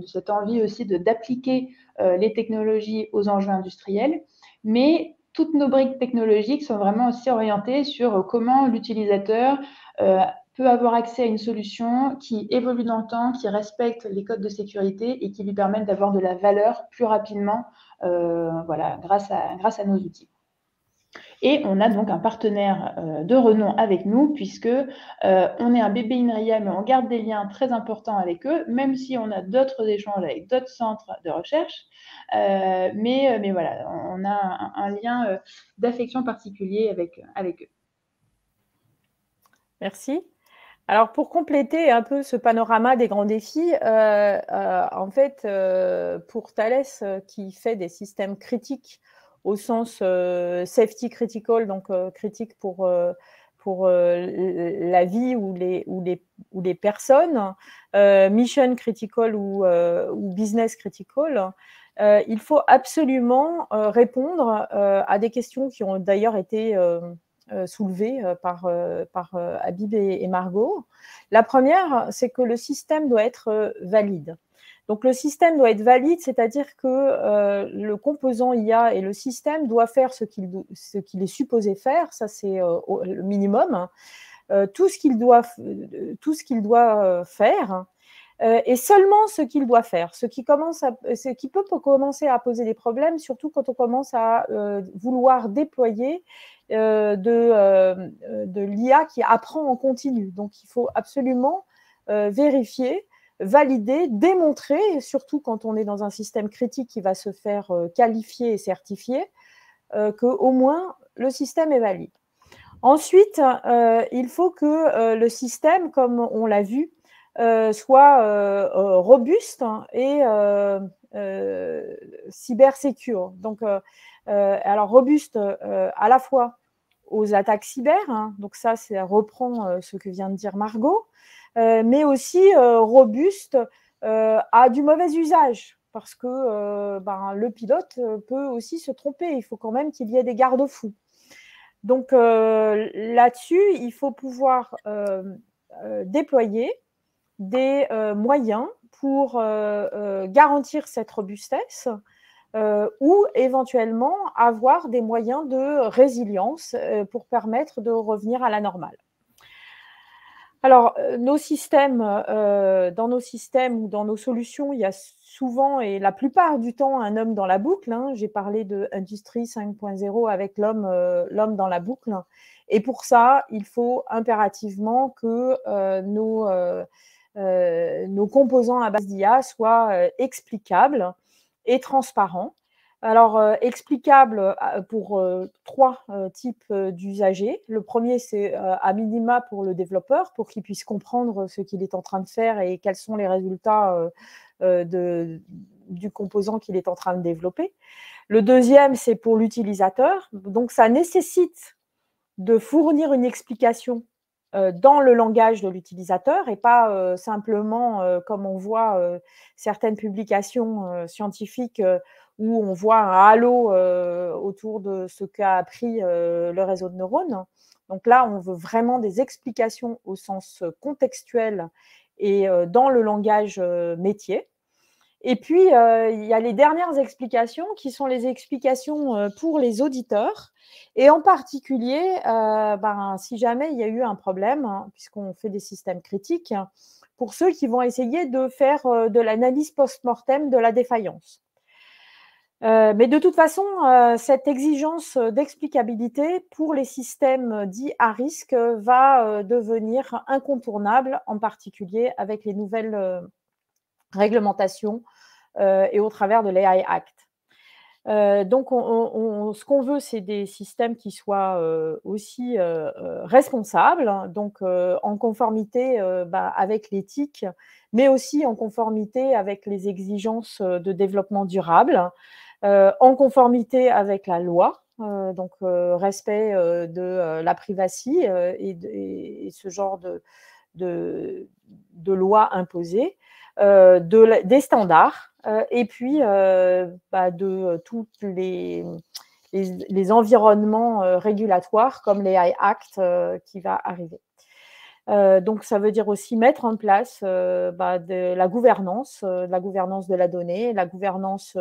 cette envie aussi d'appliquer les technologies aux enjeux industriels. Mais toutes nos briques technologiques sont vraiment aussi orientées sur comment l'utilisateur peut avoir accès à une solution qui évolue dans le temps, qui respecte les codes de sécurité et qui lui permettent d'avoir de la valeur plus rapidement grâce à nos outils. Et on a donc un partenaire de renom avec nous puisque on est un bébé INRIA, mais on garde des liens très importants avec eux, même si on a d'autres échanges avec d'autres centres de recherche. Mais voilà, on a un lien d'affection particulier avec eux. Merci. Alors, pour compléter un peu ce panorama des grands défis, en fait, pour Thales, qui fait des systèmes critiques au sens safety critical, donc critique pour la vie ou les personnes, mission critical ou business critical, il faut absolument répondre à des questions qui ont d'ailleurs été soulevées par Habib et Margot. La première, c'est que le système doit être valide. Donc, le système doit être valide, c'est-à-dire que le composant IA et le système doit faire ce qu'il est supposé faire, ça c'est le minimum, tout ce qu'il doit faire, et seulement ce qu'il doit faire, ce qui peut commencer à poser des problèmes, surtout quand on commence à vouloir déployer de l'IA qui apprend en continu. Donc, il faut absolument vérifier, valider, démontrer, et surtout quand on est dans un système critique qui va se faire qualifier et certifier, qu'au moins le système est valide. Ensuite, il faut que le système, comme on l'a vu, soit robuste et cybersécure. Donc, alors robuste à la fois aux attaques cyber, donc ça reprend ce que vient de dire Margot, mais aussi robuste à du mauvais usage, parce que le pilote peut aussi se tromper. Il faut quand même qu'il y ait des garde-fous. Donc là-dessus, il faut pouvoir déployer des moyens pour garantir cette robustesse ou éventuellement avoir des moyens de résilience pour permettre de revenir à la normale. Alors, nos systèmes, dans nos systèmes ou dans nos solutions, il y a souvent et la plupart du temps un homme dans la boucle, hein. J'ai parlé de Industrie 5.0 avec l'homme dans la boucle et pour ça, il faut impérativement que, nos composants à base d'IA soient, explicables et transparents. Alors, explicable, pour, 3 types, d'usagers. Le premier, c'est, à minima pour le développeur, pour qu'il puisse comprendre ce qu'il est en train de faire et quels sont les résultats, du composant qu'il est en train de développer. Le deuxième, c'est pour l'utilisateur. Donc ça nécessite de fournir une explication, dans le langage de l'utilisateur et pas, simplement, comme on voit, certaines publications, scientifiques, où on voit un halo autour de ce qu'a appris le réseau de neurones. Donc là, on veut vraiment des explications au sens contextuel et dans le langage métier. Et puis, il y a les dernières explications qui sont les explications pour les auditeurs. Et en particulier, si jamais il y a eu un problème, hein, puisqu'on fait des systèmes critiques, pour ceux qui vont essayer de faire de l'analyse post-mortem de la défaillance. Mais de toute façon, cette exigence d'explicabilité pour les systèmes dits à risque va devenir incontournable, en particulier avec les nouvelles réglementations et au travers de l'AI Act. Donc, ce qu'on veut, c'est des systèmes qui soient aussi responsables, donc en conformité avec l'éthique, mais aussi en conformité avec les exigences de développement durable, en conformité avec la loi, donc respect de la privacy et ce genre de lois imposées, des standards, et puis de tous les environnements régulatoires comme les AI Act qui va arriver. Donc, ça veut dire aussi mettre en place de la gouvernance de la donnée, la gouvernance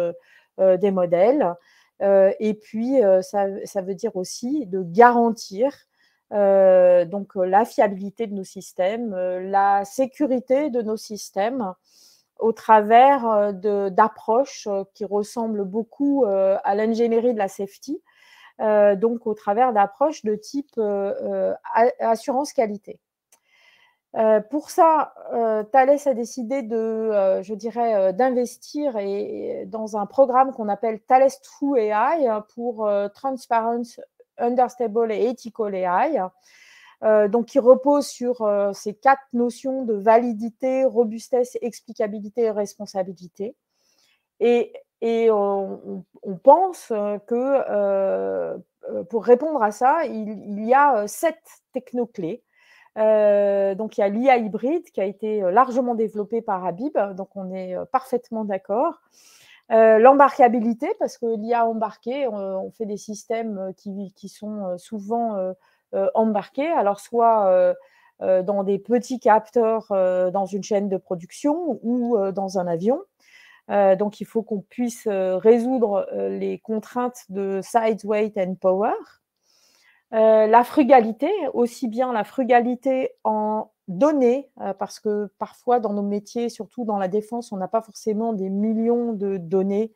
des modèles. Et puis, ça veut dire aussi de garantir donc la fiabilité de nos systèmes, la sécurité de nos systèmes au travers d'approches qui ressemblent beaucoup à l'ingénierie de la safety, donc au travers d'approches de type assurance qualité. Pour ça, Thales a décidé d'investir dans un programme qu'on appelle Thales True AI pour Transparent, Understable et Ethical AI, donc qui repose sur ces 4 notions de validité, robustesse, explicabilité et responsabilité. Et on pense que pour répondre à ça, il y a 7 technoclés. Donc, il y a l'IA hybride qui a été largement développée par Habib, donc on est parfaitement d'accord. L'embarquabilité, parce que l'IA embarquée, on fait des systèmes qui sont souvent embarqués, alors soit dans des petits capteurs dans une chaîne de production ou dans un avion. Donc, il faut qu'on puisse résoudre les contraintes de size, weight and power. La frugalité, aussi bien la frugalité en données, parce que parfois dans nos métiers, surtout dans la défense, on n'a pas forcément des millions de données,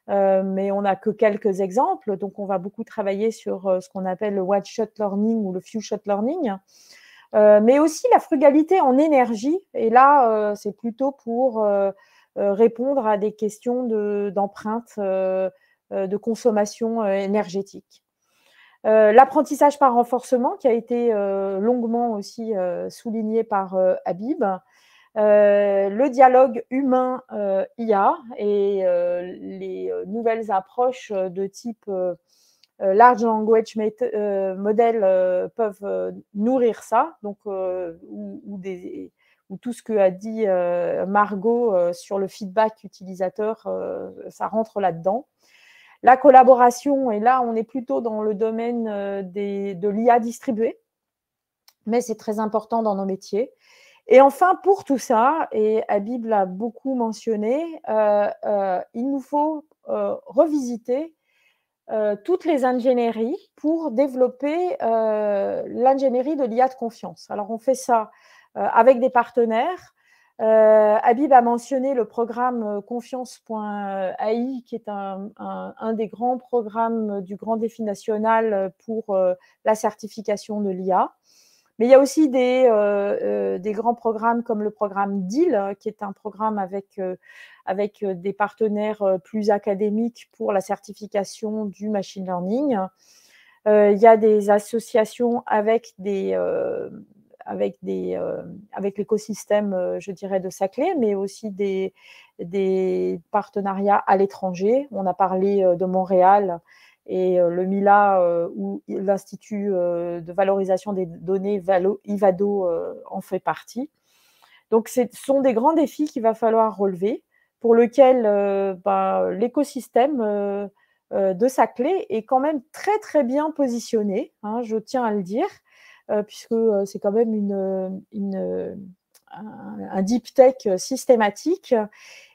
mais on n'a que quelques exemples. Donc, on va beaucoup travailler sur ce qu'on appelle le one-shot learning ou le few-shot learning. Mais aussi la frugalité en énergie. Et là, c'est plutôt pour répondre à des questions d'empreinte de consommation énergétique. L'apprentissage par renforcement, qui a été longuement aussi souligné par Habib, le dialogue humain-IA et les nouvelles approches de type large language model peuvent nourrir ça, donc, ou tout ce que a dit Margot sur le feedback utilisateur, ça rentre là-dedans. La collaboration, et là, on est plutôt dans le domaine de l'IA distribuée, mais c'est très important dans nos métiers. Et enfin, pour tout ça, et Habib l'a beaucoup mentionné, il nous faut revisiter toutes les ingénieries pour développer l'ingénierie de l'IA de confiance. Alors, on fait ça avec des partenaires. Habib a mentionné le programme confiance.ai, qui est un des grands programmes du grand défi national pour la certification de l'IA. Mais il y a aussi des grands programmes comme le programme DEAL, qui est un programme avec des partenaires plus académiques pour la certification du machine learning. Il y a des associations avec l'écosystème, je dirais, de Saclay, mais aussi des partenariats à l'étranger. On a parlé de Montréal et le MILA, ou l'Institut de valorisation des données Ivado en fait partie. Donc, ce sont des grands défis qu'il va falloir relever, pour lesquels l'écosystème de Saclay est quand même très, très bien positionné, hein, je tiens à le dire, puisque c'est quand même un deep tech systématique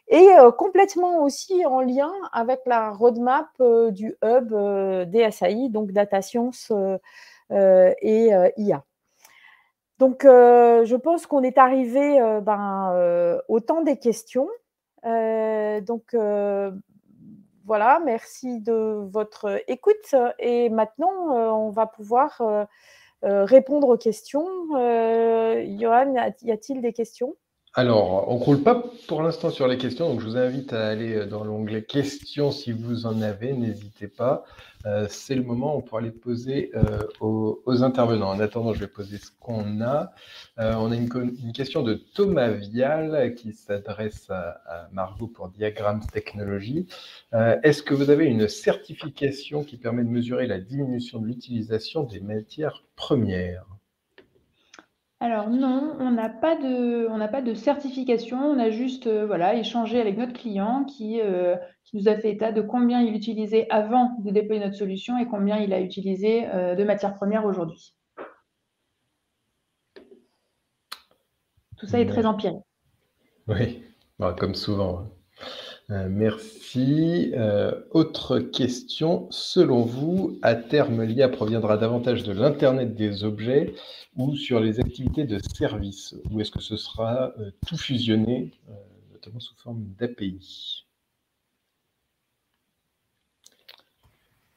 et complètement aussi en lien avec la roadmap du hub DSAI, donc Data Science et IA. Donc, je pense qu'on est arrivé au temps des questions. Donc, voilà, merci de votre écoute. Et maintenant, on va pouvoir répondre aux questions. Johan, y a-t-il des questions? Alors, on ne croule pas pour l'instant sur les questions, donc je vous invite à aller dans l'onglet questions si vous en avez, n'hésitez pas. C'est le moment où on pourra les poser aux intervenants. En attendant, je vais poser ce qu'on a. On a une question de Thomas Vial qui s'adresse à Margot pour Diagrams Technologies. Est-ce que vous avez une certification qui permet de mesurer la diminution de l'utilisation des matières premières? Alors non, on n'a pas de certification, on a juste échangé avec notre client qui nous a fait état de combien il utilisait avant de déployer notre solution et combien il a utilisé de matières premières aujourd'hui. Tout ça est très empirique. Oui, comme souvent. Merci. Autre question. Selon vous, à terme, l'IA proviendra davantage de l'Internet des objets ou sur les activités de service? Ou est-ce que ce sera tout fusionné, notamment sous forme d'API?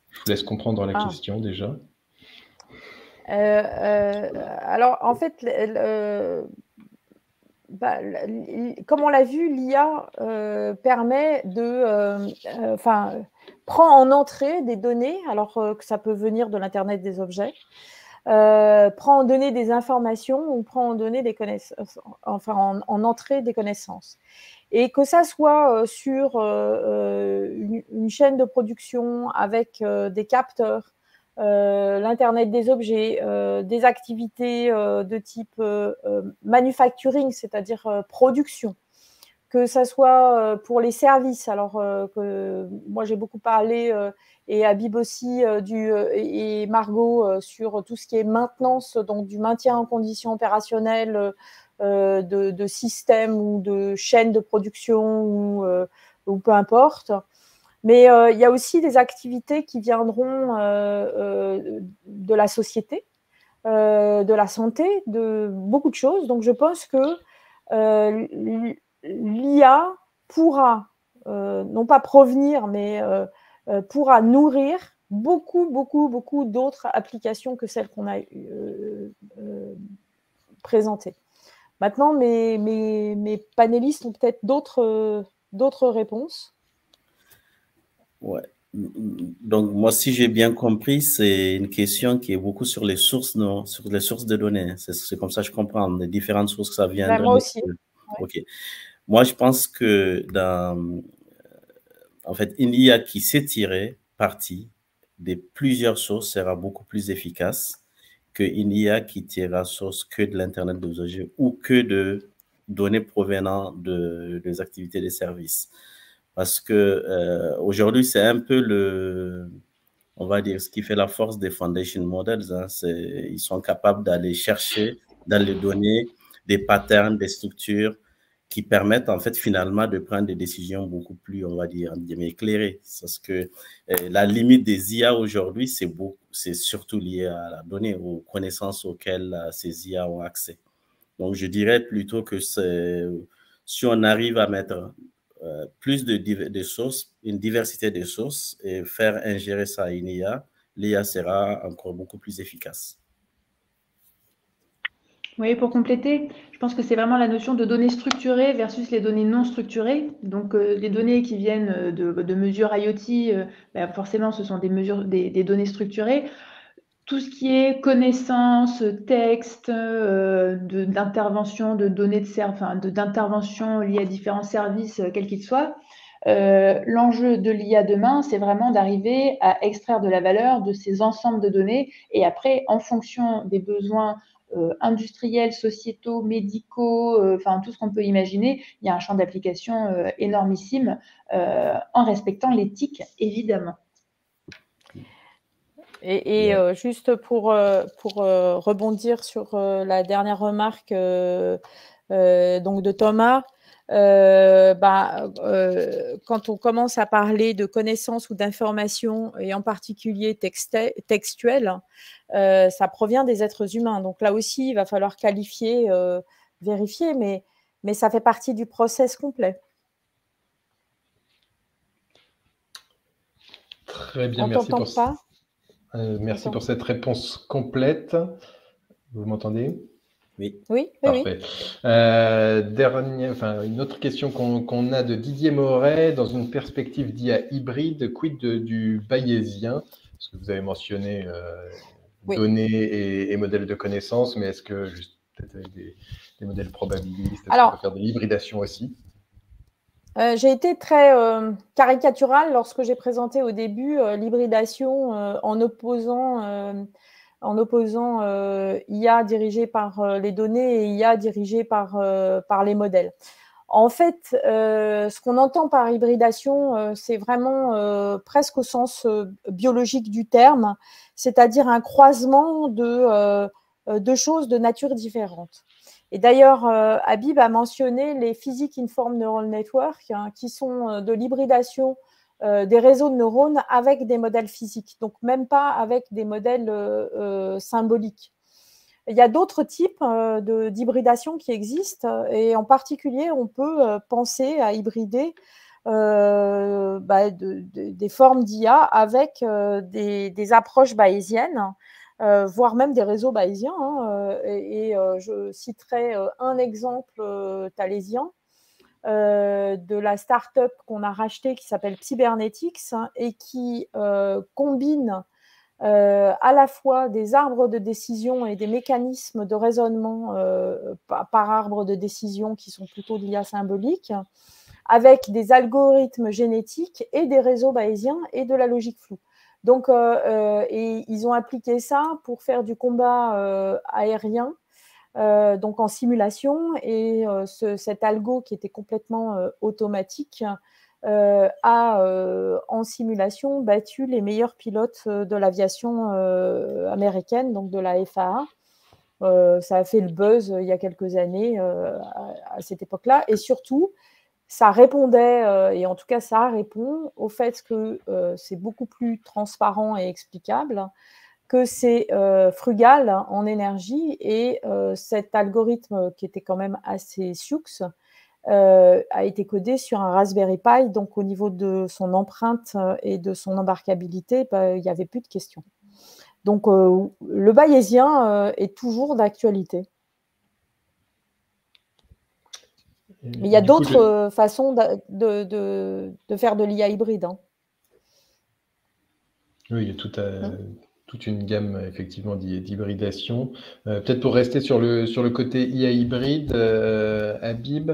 Je vous laisse comprendre la question déjà. Alors, en fait, comme on l'a vu, l'IA permet prend en entrée des données, alors que ça peut venir de l'Internet des objets, prend en données des informations ou prend en données des connaissances, en entrée des connaissances. Et que ça soit sur une chaîne de production avec des capteurs, l'Internet des objets, des activités de type manufacturing, c'est-à-dire production, que ça soit pour les services. Alors, moi, j'ai beaucoup parlé, et Habib aussi, et Margot, sur tout ce qui est maintenance, donc du maintien en condition opérationnelle de systèmes ou de chaînes de production ou peu importe. Mais il y a aussi des activités qui viendront de la société, de la santé, de beaucoup de choses. Donc, je pense que l'IA pourra, non pas provenir, mais pourra nourrir beaucoup d'autres applications que celles qu'on a présentées. Maintenant, mes panélistes ont peut-être d'autres réponses. Ouais. Donc, moi, si j'ai bien compris, c'est une question qui est beaucoup sur les sources, non, sur les sources de données. C'est comme ça que je comprends, les différentes sources que ça vient. Moi aussi. Ouais. OK. Moi, je pense que en fait, une IA qui sait tirer parti de plusieurs sources sera beaucoup plus efficace qu'une IA qui tirera source que de l'Internet des objets ou que de données provenant des activités des services. Parce que aujourd'hui, c'est un peu on va dire, ce qui fait la force des foundation models. Hein, ils sont capables d'aller chercher dans les données des patterns, des structures qui permettent en fait finalement de prendre des décisions beaucoup plus, on va dire, éclairées. Parce que la limite des IA aujourd'hui, c'est surtout lié à la donnée, aux connaissances auxquelles ces IA ont accès. Donc, je dirais plutôt que si on arrive à mettre plus de sources, une diversité de sources et faire ingérer ça à une IA, l'IA sera encore beaucoup plus efficace. Oui, pour compléter, je pense que c'est vraiment la notion de données structurées versus les données non structurées. Donc, les données qui viennent de mesures IoT, forcément, ce sont des données structurées. Tout ce qui est connaissances, texte, d'intervention, de données d'intervention liées à différents services, quels qu'ils soient. L'enjeu de l'IA demain, c'est vraiment d'arriver à extraire de la valeur de ces ensembles de données et après, en fonction des besoins industriels, sociétaux, médicaux, tout ce qu'on peut imaginer, il y a un champ d'application énormissime en respectant l'éthique, évidemment. Et juste pour rebondir sur la dernière remarque donc de Thomas, quand on commence à parler de connaissances ou d'informations, et en particulier textuelles, ça provient des êtres humains. Donc là aussi, il va falloir qualifier, vérifier, mais ça fait partie du process complet. Très bien, merci pour cette réponse complète. Vous m'entendez ? Oui. Oui. Parfait. Une autre question qu'on a de Didier Moret, dans une perspective d'IA hybride, quid du bayésien? Parce que vous avez mentionné données et modèles de connaissances, mais est-ce que juste peut-être avec des modèles probabilistes, est-ce qu'on peut faire de l'hybridation aussi? J'ai été très caricaturale lorsque j'ai présenté au début l'hybridation en opposant IA dirigée par les données et IA dirigée par les modèles. En fait, ce qu'on entend par hybridation, c'est vraiment presque au sens biologique du terme, c'est-à-dire un croisement de choses de nature différente. Et d'ailleurs, Habib a mentionné les Physics Informed Neural Network, qui sont de l'hybridation des réseaux de neurones avec des modèles physiques, donc même pas avec des modèles symboliques. Il y a d'autres types d'hybridation qui existent, et en particulier, on peut penser à hybrider des formes d'IA avec des approches bayésiennes, voire même des réseaux bayésiens. Je citerai un exemple thalésien de la start-up qu'on a rachetée qui s'appelle Cybernetics et qui combine à la fois des arbres de décision et des mécanismes de raisonnement par arbre de décision qui sont plutôt de l'IA symbolique, avec des algorithmes génétiques et des réseaux bayésiens et de la logique floue. Donc, et ils ont appliqué ça pour faire du combat aérien, donc en simulation, et cet algo qui était complètement automatique a en simulation battu les meilleurs pilotes de l'aviation américaine, donc de la FAA. Ça a fait le buzz il y a quelques années à cette époque-là, et surtout ça répondait, et en tout cas ça répond au fait que c'est beaucoup plus transparent et explicable, que c'est frugal en énergie, et cet algorithme qui était quand même assez sioux a été codé sur un Raspberry Pi, donc au niveau de son empreinte et de son embarquabilité, il n'y avait plus de questions. Donc le bayésien est toujours d'actualité. Mais il y a d'autres façons de faire de l'IA hybride. Oui, il y a toute une gamme effectivement d'hybridation. Peut-être pour rester sur le côté IA hybride, Habib,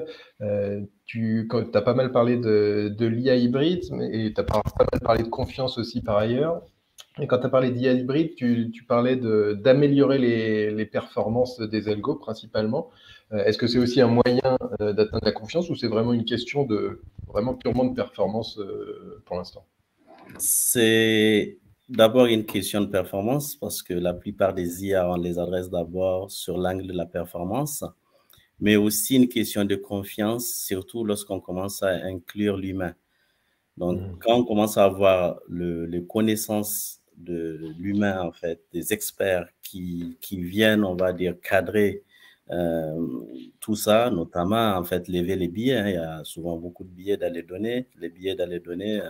tu as pas mal parlé de l'IA hybride, et tu as pas mal parlé de confiance aussi par ailleurs. Et quand tu as parlé d'IA hybride, tu parlais d'améliorer les performances des algos principalement. Est-ce que c'est aussi un moyen d'atteindre la confiance, ou c'est vraiment une question vraiment purement de performance pour l'instant? C'est d'abord une question de performance, parce que la plupart des IA, on les adresse d'abord sur l'angle de la performance, mais aussi une question de confiance, surtout lorsqu'on commence à inclure l'humain. Donc, quand on commence à avoir les connaissances de l'humain, en fait, des experts qui viennent, on va dire, cadrer Tout ça, notamment, en fait, lever les billets. Hein. Il y a souvent beaucoup de billets dans les données. Les billets dans les données,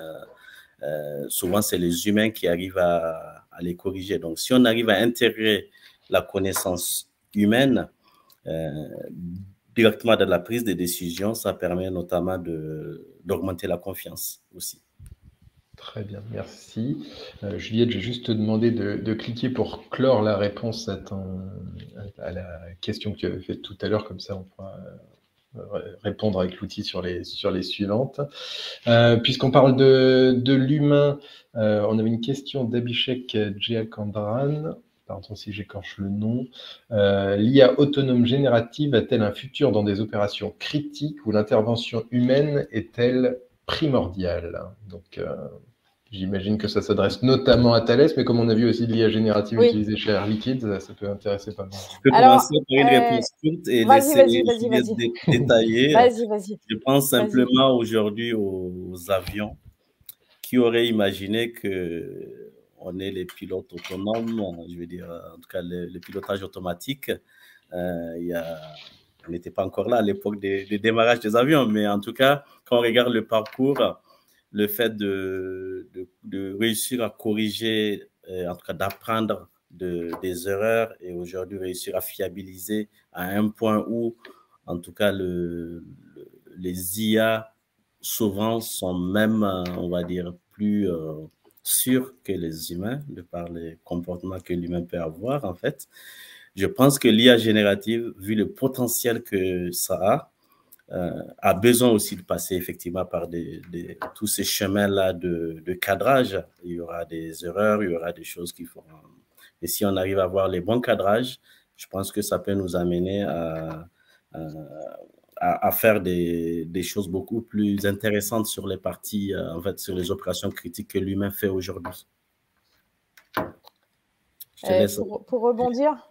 souvent, c'est les humains qui arrivent à les corriger. Donc, si on arrive à intégrer la connaissance humaine directement dans la prise des décisions, ça permet notamment d'augmenter la confiance aussi. Très bien, merci. Juliette, je vais juste te demander de cliquer pour clore la réponse à la question que tu avais faite tout à l'heure, comme ça on pourra répondre avec l'outil sur les suivantes. Puisqu'on parle de l'humain, on avait une question d'Abhishek Jayakandran. Pardon si j'écorche le nom. L'IA autonome générative a-t-elle un futur dans des opérations critiques où l'intervention humaine est-elle primordiale? Donc, j'imagine que ça s'adresse notamment à Thales, mais comme on a vu aussi de l'IA générative utilisée chez Air Liquide, ça peut intéresser pas mal. Je peux commencer par une réponse courte et laisser détailler. Vas-y. Je pense simplement aujourd'hui aux avions. Qui aurait imaginé qu'on ait les pilotes autonomes, je veux dire, en tout cas, le pilotage automatique. On n'était pas encore là à l'époque des démarrages des avions, mais en tout cas, quand on regarde le parcours, le fait de réussir à corriger, en tout cas d'apprendre des erreurs et aujourd'hui réussir à fiabiliser à un point où, en tout cas, les IA souvent sont même, on va dire, plus sûrs que les humains, de par les comportements que l'humain peut avoir, en fait. Je pense que l'IA générative, vu le potentiel que ça a besoin aussi de passer effectivement par tous ces chemins-là de cadrage. Il y aura des erreurs, il y aura des choses qu'il faut... Et si on arrive à avoir les bons cadrages, je pense que ça peut nous amener à faire des choses beaucoup plus intéressantes sur les parties, en fait, sur les opérations critiques que l'humain fait aujourd'hui. Pour rebondir,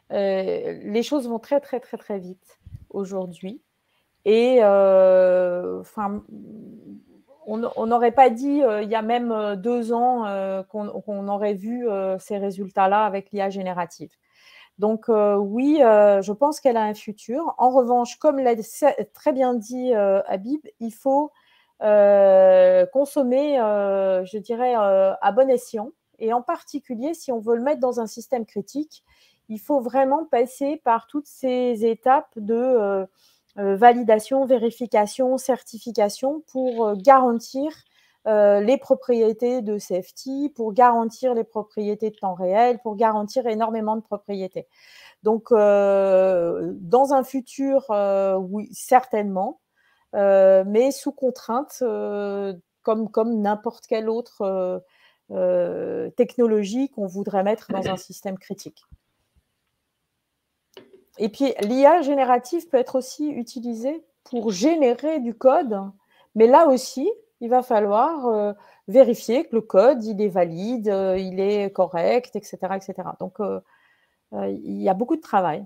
les choses vont très, très, très, très vite aujourd'hui. Et on n'aurait pas dit, il y a même 2 ans, qu'on aurait vu ces résultats-là avec l'IA générative. Donc, oui, je pense qu'elle a un futur. En revanche, comme l'a très bien dit Habib, il faut consommer, je dirais, à bon escient. Et en particulier, si on veut le mettre dans un système critique, il faut vraiment passer par toutes ces étapes de validation, vérification, certification pour garantir les propriétés de safety, pour garantir les propriétés de temps réel, pour garantir énormément de propriétés. Donc, dans un futur, oui, certainement, mais sous contrainte, comme n'importe quelle autre technologie qu'on voudrait mettre dans un système critique. Et puis, l'IA générative peut être aussi utilisée pour générer du code, mais là aussi, il va falloir vérifier que le code, il est valide, il est correct, etc. etc. Donc, il y a beaucoup de travail.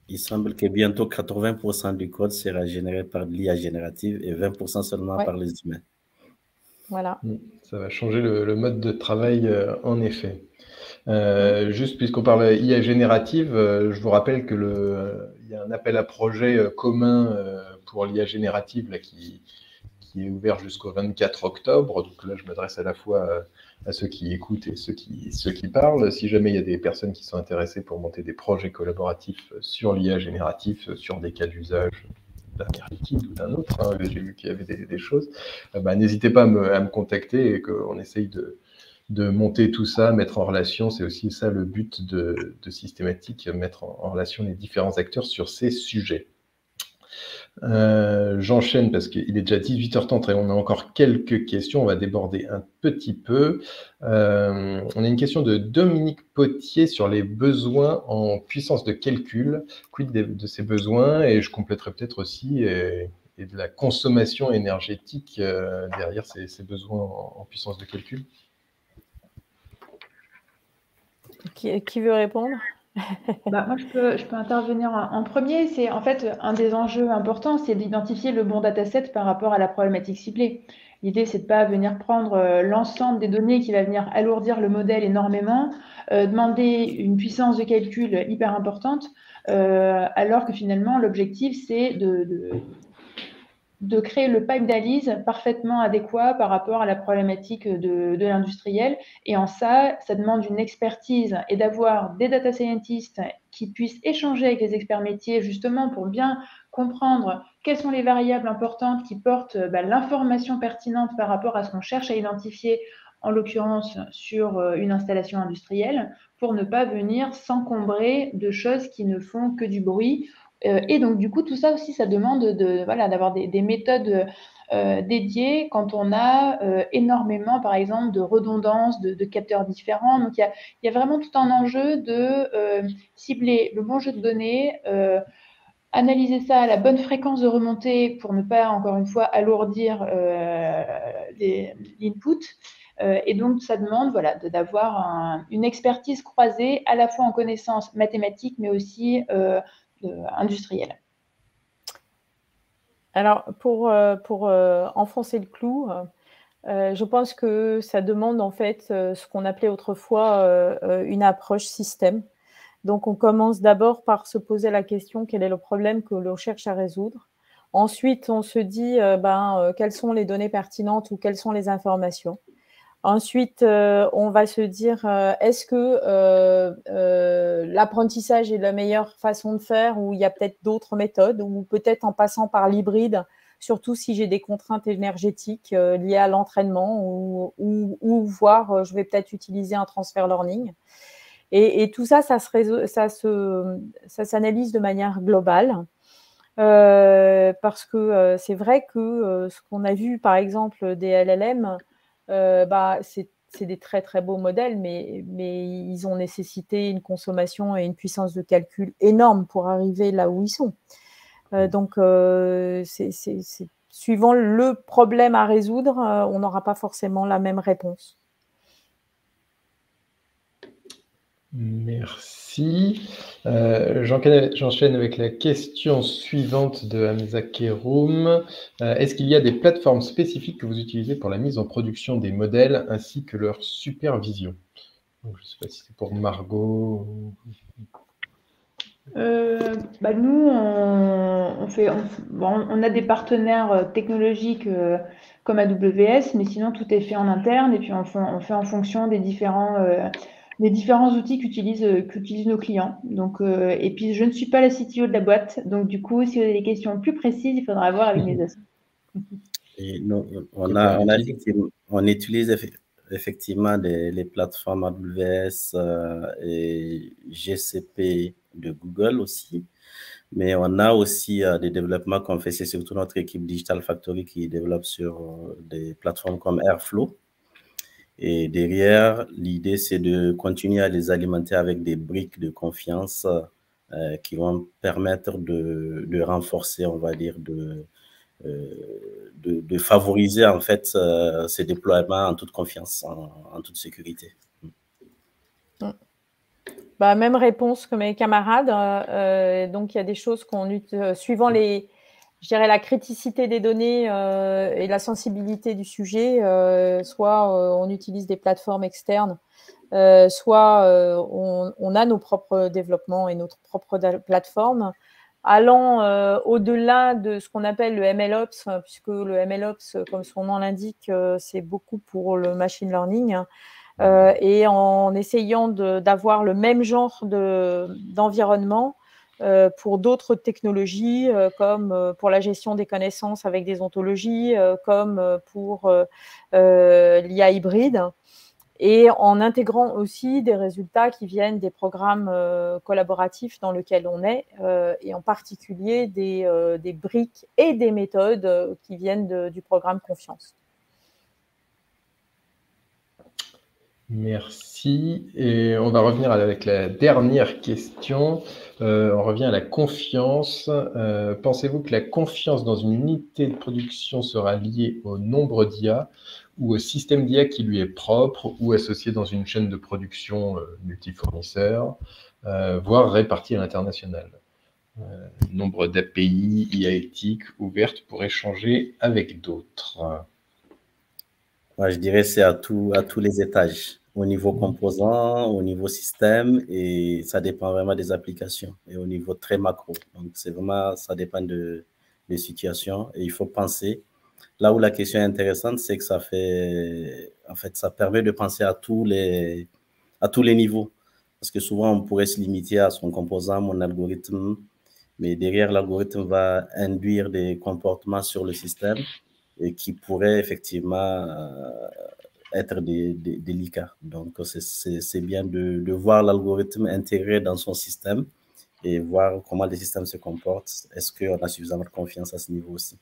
Il semble que bientôt 80% du code sera généré par l'IA générative et 20% seulement par les humains. Voilà. Ça va changer le mode de travail, en effet. Juste puisqu'on parle IA générative, je vous rappelle que il y a un appel à projet commun pour l'IA générative là, qui est ouvert jusqu'au 24 octobre. Donc là, je m'adresse à la fois à ceux qui écoutent et ceux qui parlent. Si jamais il y a des personnes qui sont intéressées pour monter des projets collaboratifs sur l'IA générative, sur des cas d'usage d'un Air Liquide ou d'un autre, hein, j'ai vu qu'il y avait des choses, n'hésitez pas à me contacter et qu'on essaye de monter tout ça, mettre en relation. C'est aussi ça le but de Systématique, mettre en relation les différents acteurs sur ces sujets. J'enchaîne parce qu'il est déjà 18h30 et on a encore quelques questions. On va déborder un petit peu. On a une question de Dominique Potier sur les besoins en puissance de calcul. Quid de ces besoins? Et je compléterai peut-être aussi et de la consommation énergétique derrière ces besoins en puissance de calcul. Qui veut répondre? Moi, je peux intervenir en premier. C'est en fait un des enjeux importants, c'est d'identifier le bon dataset par rapport à la problématique ciblée. L'idée, c'est de ne pas venir prendre l'ensemble des données qui va venir alourdir le modèle énormément, demander une puissance de calcul hyper importante, alors que finalement, l'objectif, c'est de créer le pipe d'analyse parfaitement adéquat par rapport à la problématique de l'industriel. Et en ça, ça demande une expertise et d'avoir des data scientists qui puissent échanger avec les experts métiers justement pour bien comprendre quelles sont les variables importantes qui portent l'information pertinente par rapport à ce qu'on cherche à identifier, en l'occurrence sur une installation industrielle, pour ne pas venir s'encombrer de choses qui ne font que du bruit. Et donc, du coup, tout ça aussi, ça demande d'avoir des méthodes dédiées quand on a énormément, par exemple, de redondance, de capteurs différents. Donc, il y a vraiment tout un enjeu de cibler le bon jeu de données, analyser ça à la bonne fréquence de remontée pour ne pas, encore une fois, alourdir l'input. Et donc, ça demande d'avoir une expertise croisée à la fois en connaissances mathématiques, mais aussi industrielles. Alors, pour enfoncer le clou, je pense que ça demande en fait ce qu'on appelait autrefois une approche système. Donc, on commence d'abord par se poser la question quel est le problème que l'on cherche à résoudre. Ensuite, on se dit quelles sont les données pertinentes ou quelles sont les informations. Ensuite, on va se dire est-ce que l'apprentissage est la meilleure façon de faire ou il y a peut-être d'autres méthodes ou peut-être en passant par l'hybride, surtout si j'ai des contraintes énergétiques liées à l'entraînement ou voire je vais peut-être utiliser un transfer learning. Et tout ça, ça s'analyse de manière globale. Parce que c'est vrai que ce qu'on a vu, par exemple, des LLM, c'est des très, très beaux modèles, mais ils ont nécessité une consommation et une puissance de calcul énorme pour arriver là où ils sont. Donc, suivant le problème à résoudre, on n'aura pas forcément la même réponse. Merci. J'enchaîne avec la question suivante de Hamza Keroum. Est-ce qu'il y a des plateformes spécifiques que vous utilisez pour la mise en production des modèles ainsi que leur supervision? Donc, je ne sais pas si c'est pour Margot. Nous, on a des partenaires technologiques comme AWS, mais sinon tout est fait en interne et puis on fait en fonction des différents outils qu'utilisent nos clients. Donc, et puis je ne suis pas la CTO de la boîte, donc du coup, si vous avez des questions plus précises, il faudra voir avec mes associés. On utilise effectivement les plateformes AWS et GCP de Google aussi, mais on a aussi des développements qu'on fait, c'est surtout notre équipe Digital Factory qui développe sur des plateformes comme Airflow. Et derrière, l'idée, c'est de continuer à les alimenter avec des briques de confiance qui vont permettre de renforcer, on va dire, de favoriser en fait ces déploiements en toute confiance, en toute sécurité. Même réponse que mes camarades. Donc, il y a des choses suivant la criticité des données et la sensibilité du sujet, soit on utilise des plateformes externes, soit on a nos propres développements et notre propre plateforme. Allant au-delà de ce qu'on appelle le MLOps, puisque le MLOps, comme son nom l'indique, c'est beaucoup pour le machine learning, et en essayant d'avoir le même genre d'environnement pour d'autres technologies, comme pour la gestion des connaissances avec des ontologies, comme pour l'IA hybride, et en intégrant aussi des résultats qui viennent des programmes collaboratifs dans lesquels on est, et en particulier des briques et des méthodes qui viennent du programme Confiance. Merci. Et on va revenir avec la dernière question. On revient à la confiance. Pensez-vous que la confiance dans une unité de production sera liée au nombre d'IA ou au système d'IA qui lui est propre ou associé dans une chaîne de production multifournisseurs, voire répartie à l'international? Nombre d'API, IA éthique ouvertes pour échanger avec d'autres. Moi, je dirais que c'est à tous les étages, au niveau composant, au niveau système, et ça dépend vraiment des applications, et au niveau très macro. Donc, c'est vraiment, ça dépend des situations, et il faut penser. Là où la question est intéressante, c'est que en fait, ça permet de penser à tous les niveaux. Parce que souvent, on pourrait se limiter à son composant, mon algorithme, mais derrière, l'algorithme va induire des comportements sur le système et qui pourraient effectivement être délicats. Donc, c'est bien de voir l'algorithme intégré dans son système et voir comment le système se comporte. Est-ce qu'on a suffisamment de confiance à ce niveau aussi?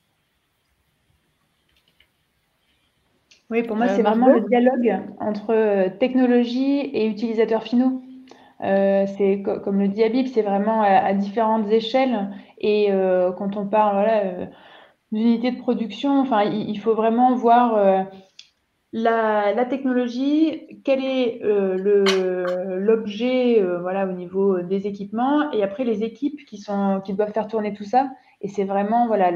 Oui, pour moi, c'est vraiment le dialogue entre technologie et utilisateurs finaux. C'est comme le dit Habib, c'est vraiment à différentes échelles. Et quand on parle d'unité de production, enfin, il faut vraiment voir la technologie, quel est l'objet voilà, au niveau des équipements, et après les équipes qui doivent faire tourner tout ça. Et c'est vraiment voilà,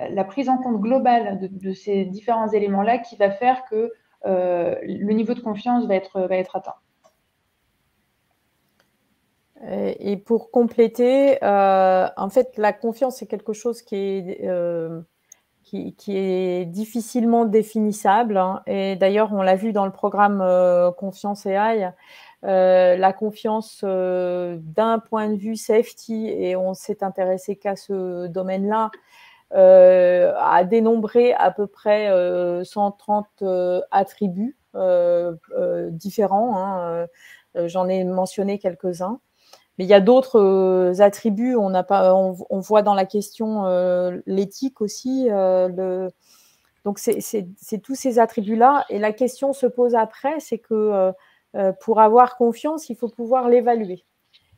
la prise en compte globale de ces différents éléments-là qui va faire que le niveau de confiance va être atteint. Et pour compléter, en fait, la confiance, c'est quelque chose qui est difficilement définissable. Hein. Et d'ailleurs, on l'a vu dans le programme Confiance AI, la confiance d'un point de vue safety, et on s'est intéressé qu'à ce domaine-là, a dénombré à peu près 130 attributs différents. Hein. J'en ai mentionné quelques-uns. Mais il y a d'autres attributs. On voit dans la question l'éthique aussi. Donc, c'est tous ces attributs-là. Et la question se pose après, c'est que pour avoir confiance, il faut pouvoir l'évaluer.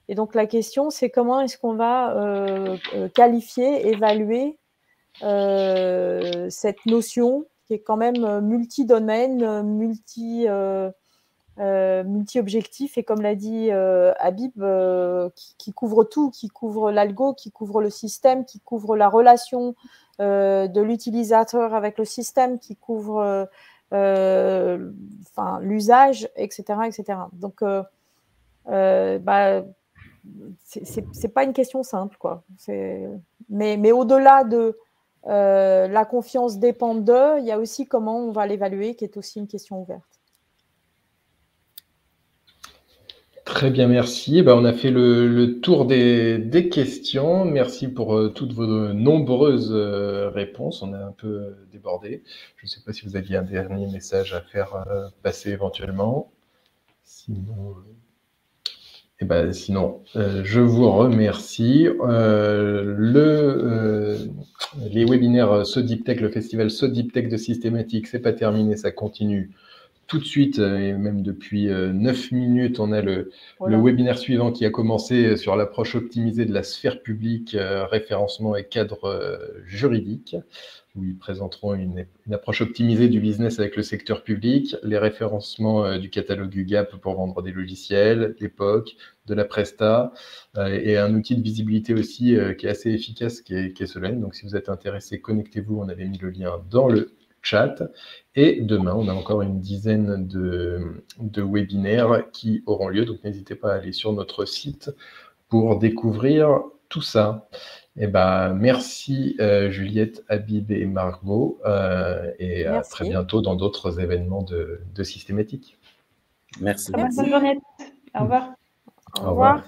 Et donc, la question, c'est comment est-ce qu'on va qualifier, évaluer cette notion qui est quand même multi-domaine, multi-objectifs, et comme l'a dit Habib, qui couvre tout, qui couvre l'algo, qui couvre le système, qui couvre la relation de l'utilisateur avec le système, qui couvre l'usage, etc., etc. Donc, c'est pas une question simple, quoi. Mais au-delà de la confiance dépend d'eux, il y a aussi comment on va l'évaluer, qui est aussi une question ouverte. Très bien, merci. On a fait le tour des questions. Merci pour toutes vos nombreuses réponses. On a un peu débordé. Je ne sais pas si vous aviez un dernier message à faire passer éventuellement. Sinon, je vous remercie. Les webinaires SoDeepTech, le festival SoDeepTech de Systématique, c'est pas terminé, ça continue tout de suite, et même depuis 9 minutes, on a le webinaire suivant qui a commencé sur l'approche optimisée de la sphère publique, référencement et cadre juridique, où ils présenteront une approche optimisée du business avec le secteur public, les référencements du catalogue UGAP pour vendre des logiciels, l'époque, de la Presta, et un outil de visibilité aussi qui est assez efficace, qui est Solène. Donc si vous êtes intéressé, connectez-vous, on avait mis le lien dans le chat. Et demain, on a encore une dizaine de webinaires qui auront lieu, donc n'hésitez pas à aller sur notre site pour découvrir tout ça. Merci Juliette, Habib et Margot, et à très bientôt dans d'autres événements de Systématique. Merci. Bonne journée. Au revoir. Au revoir.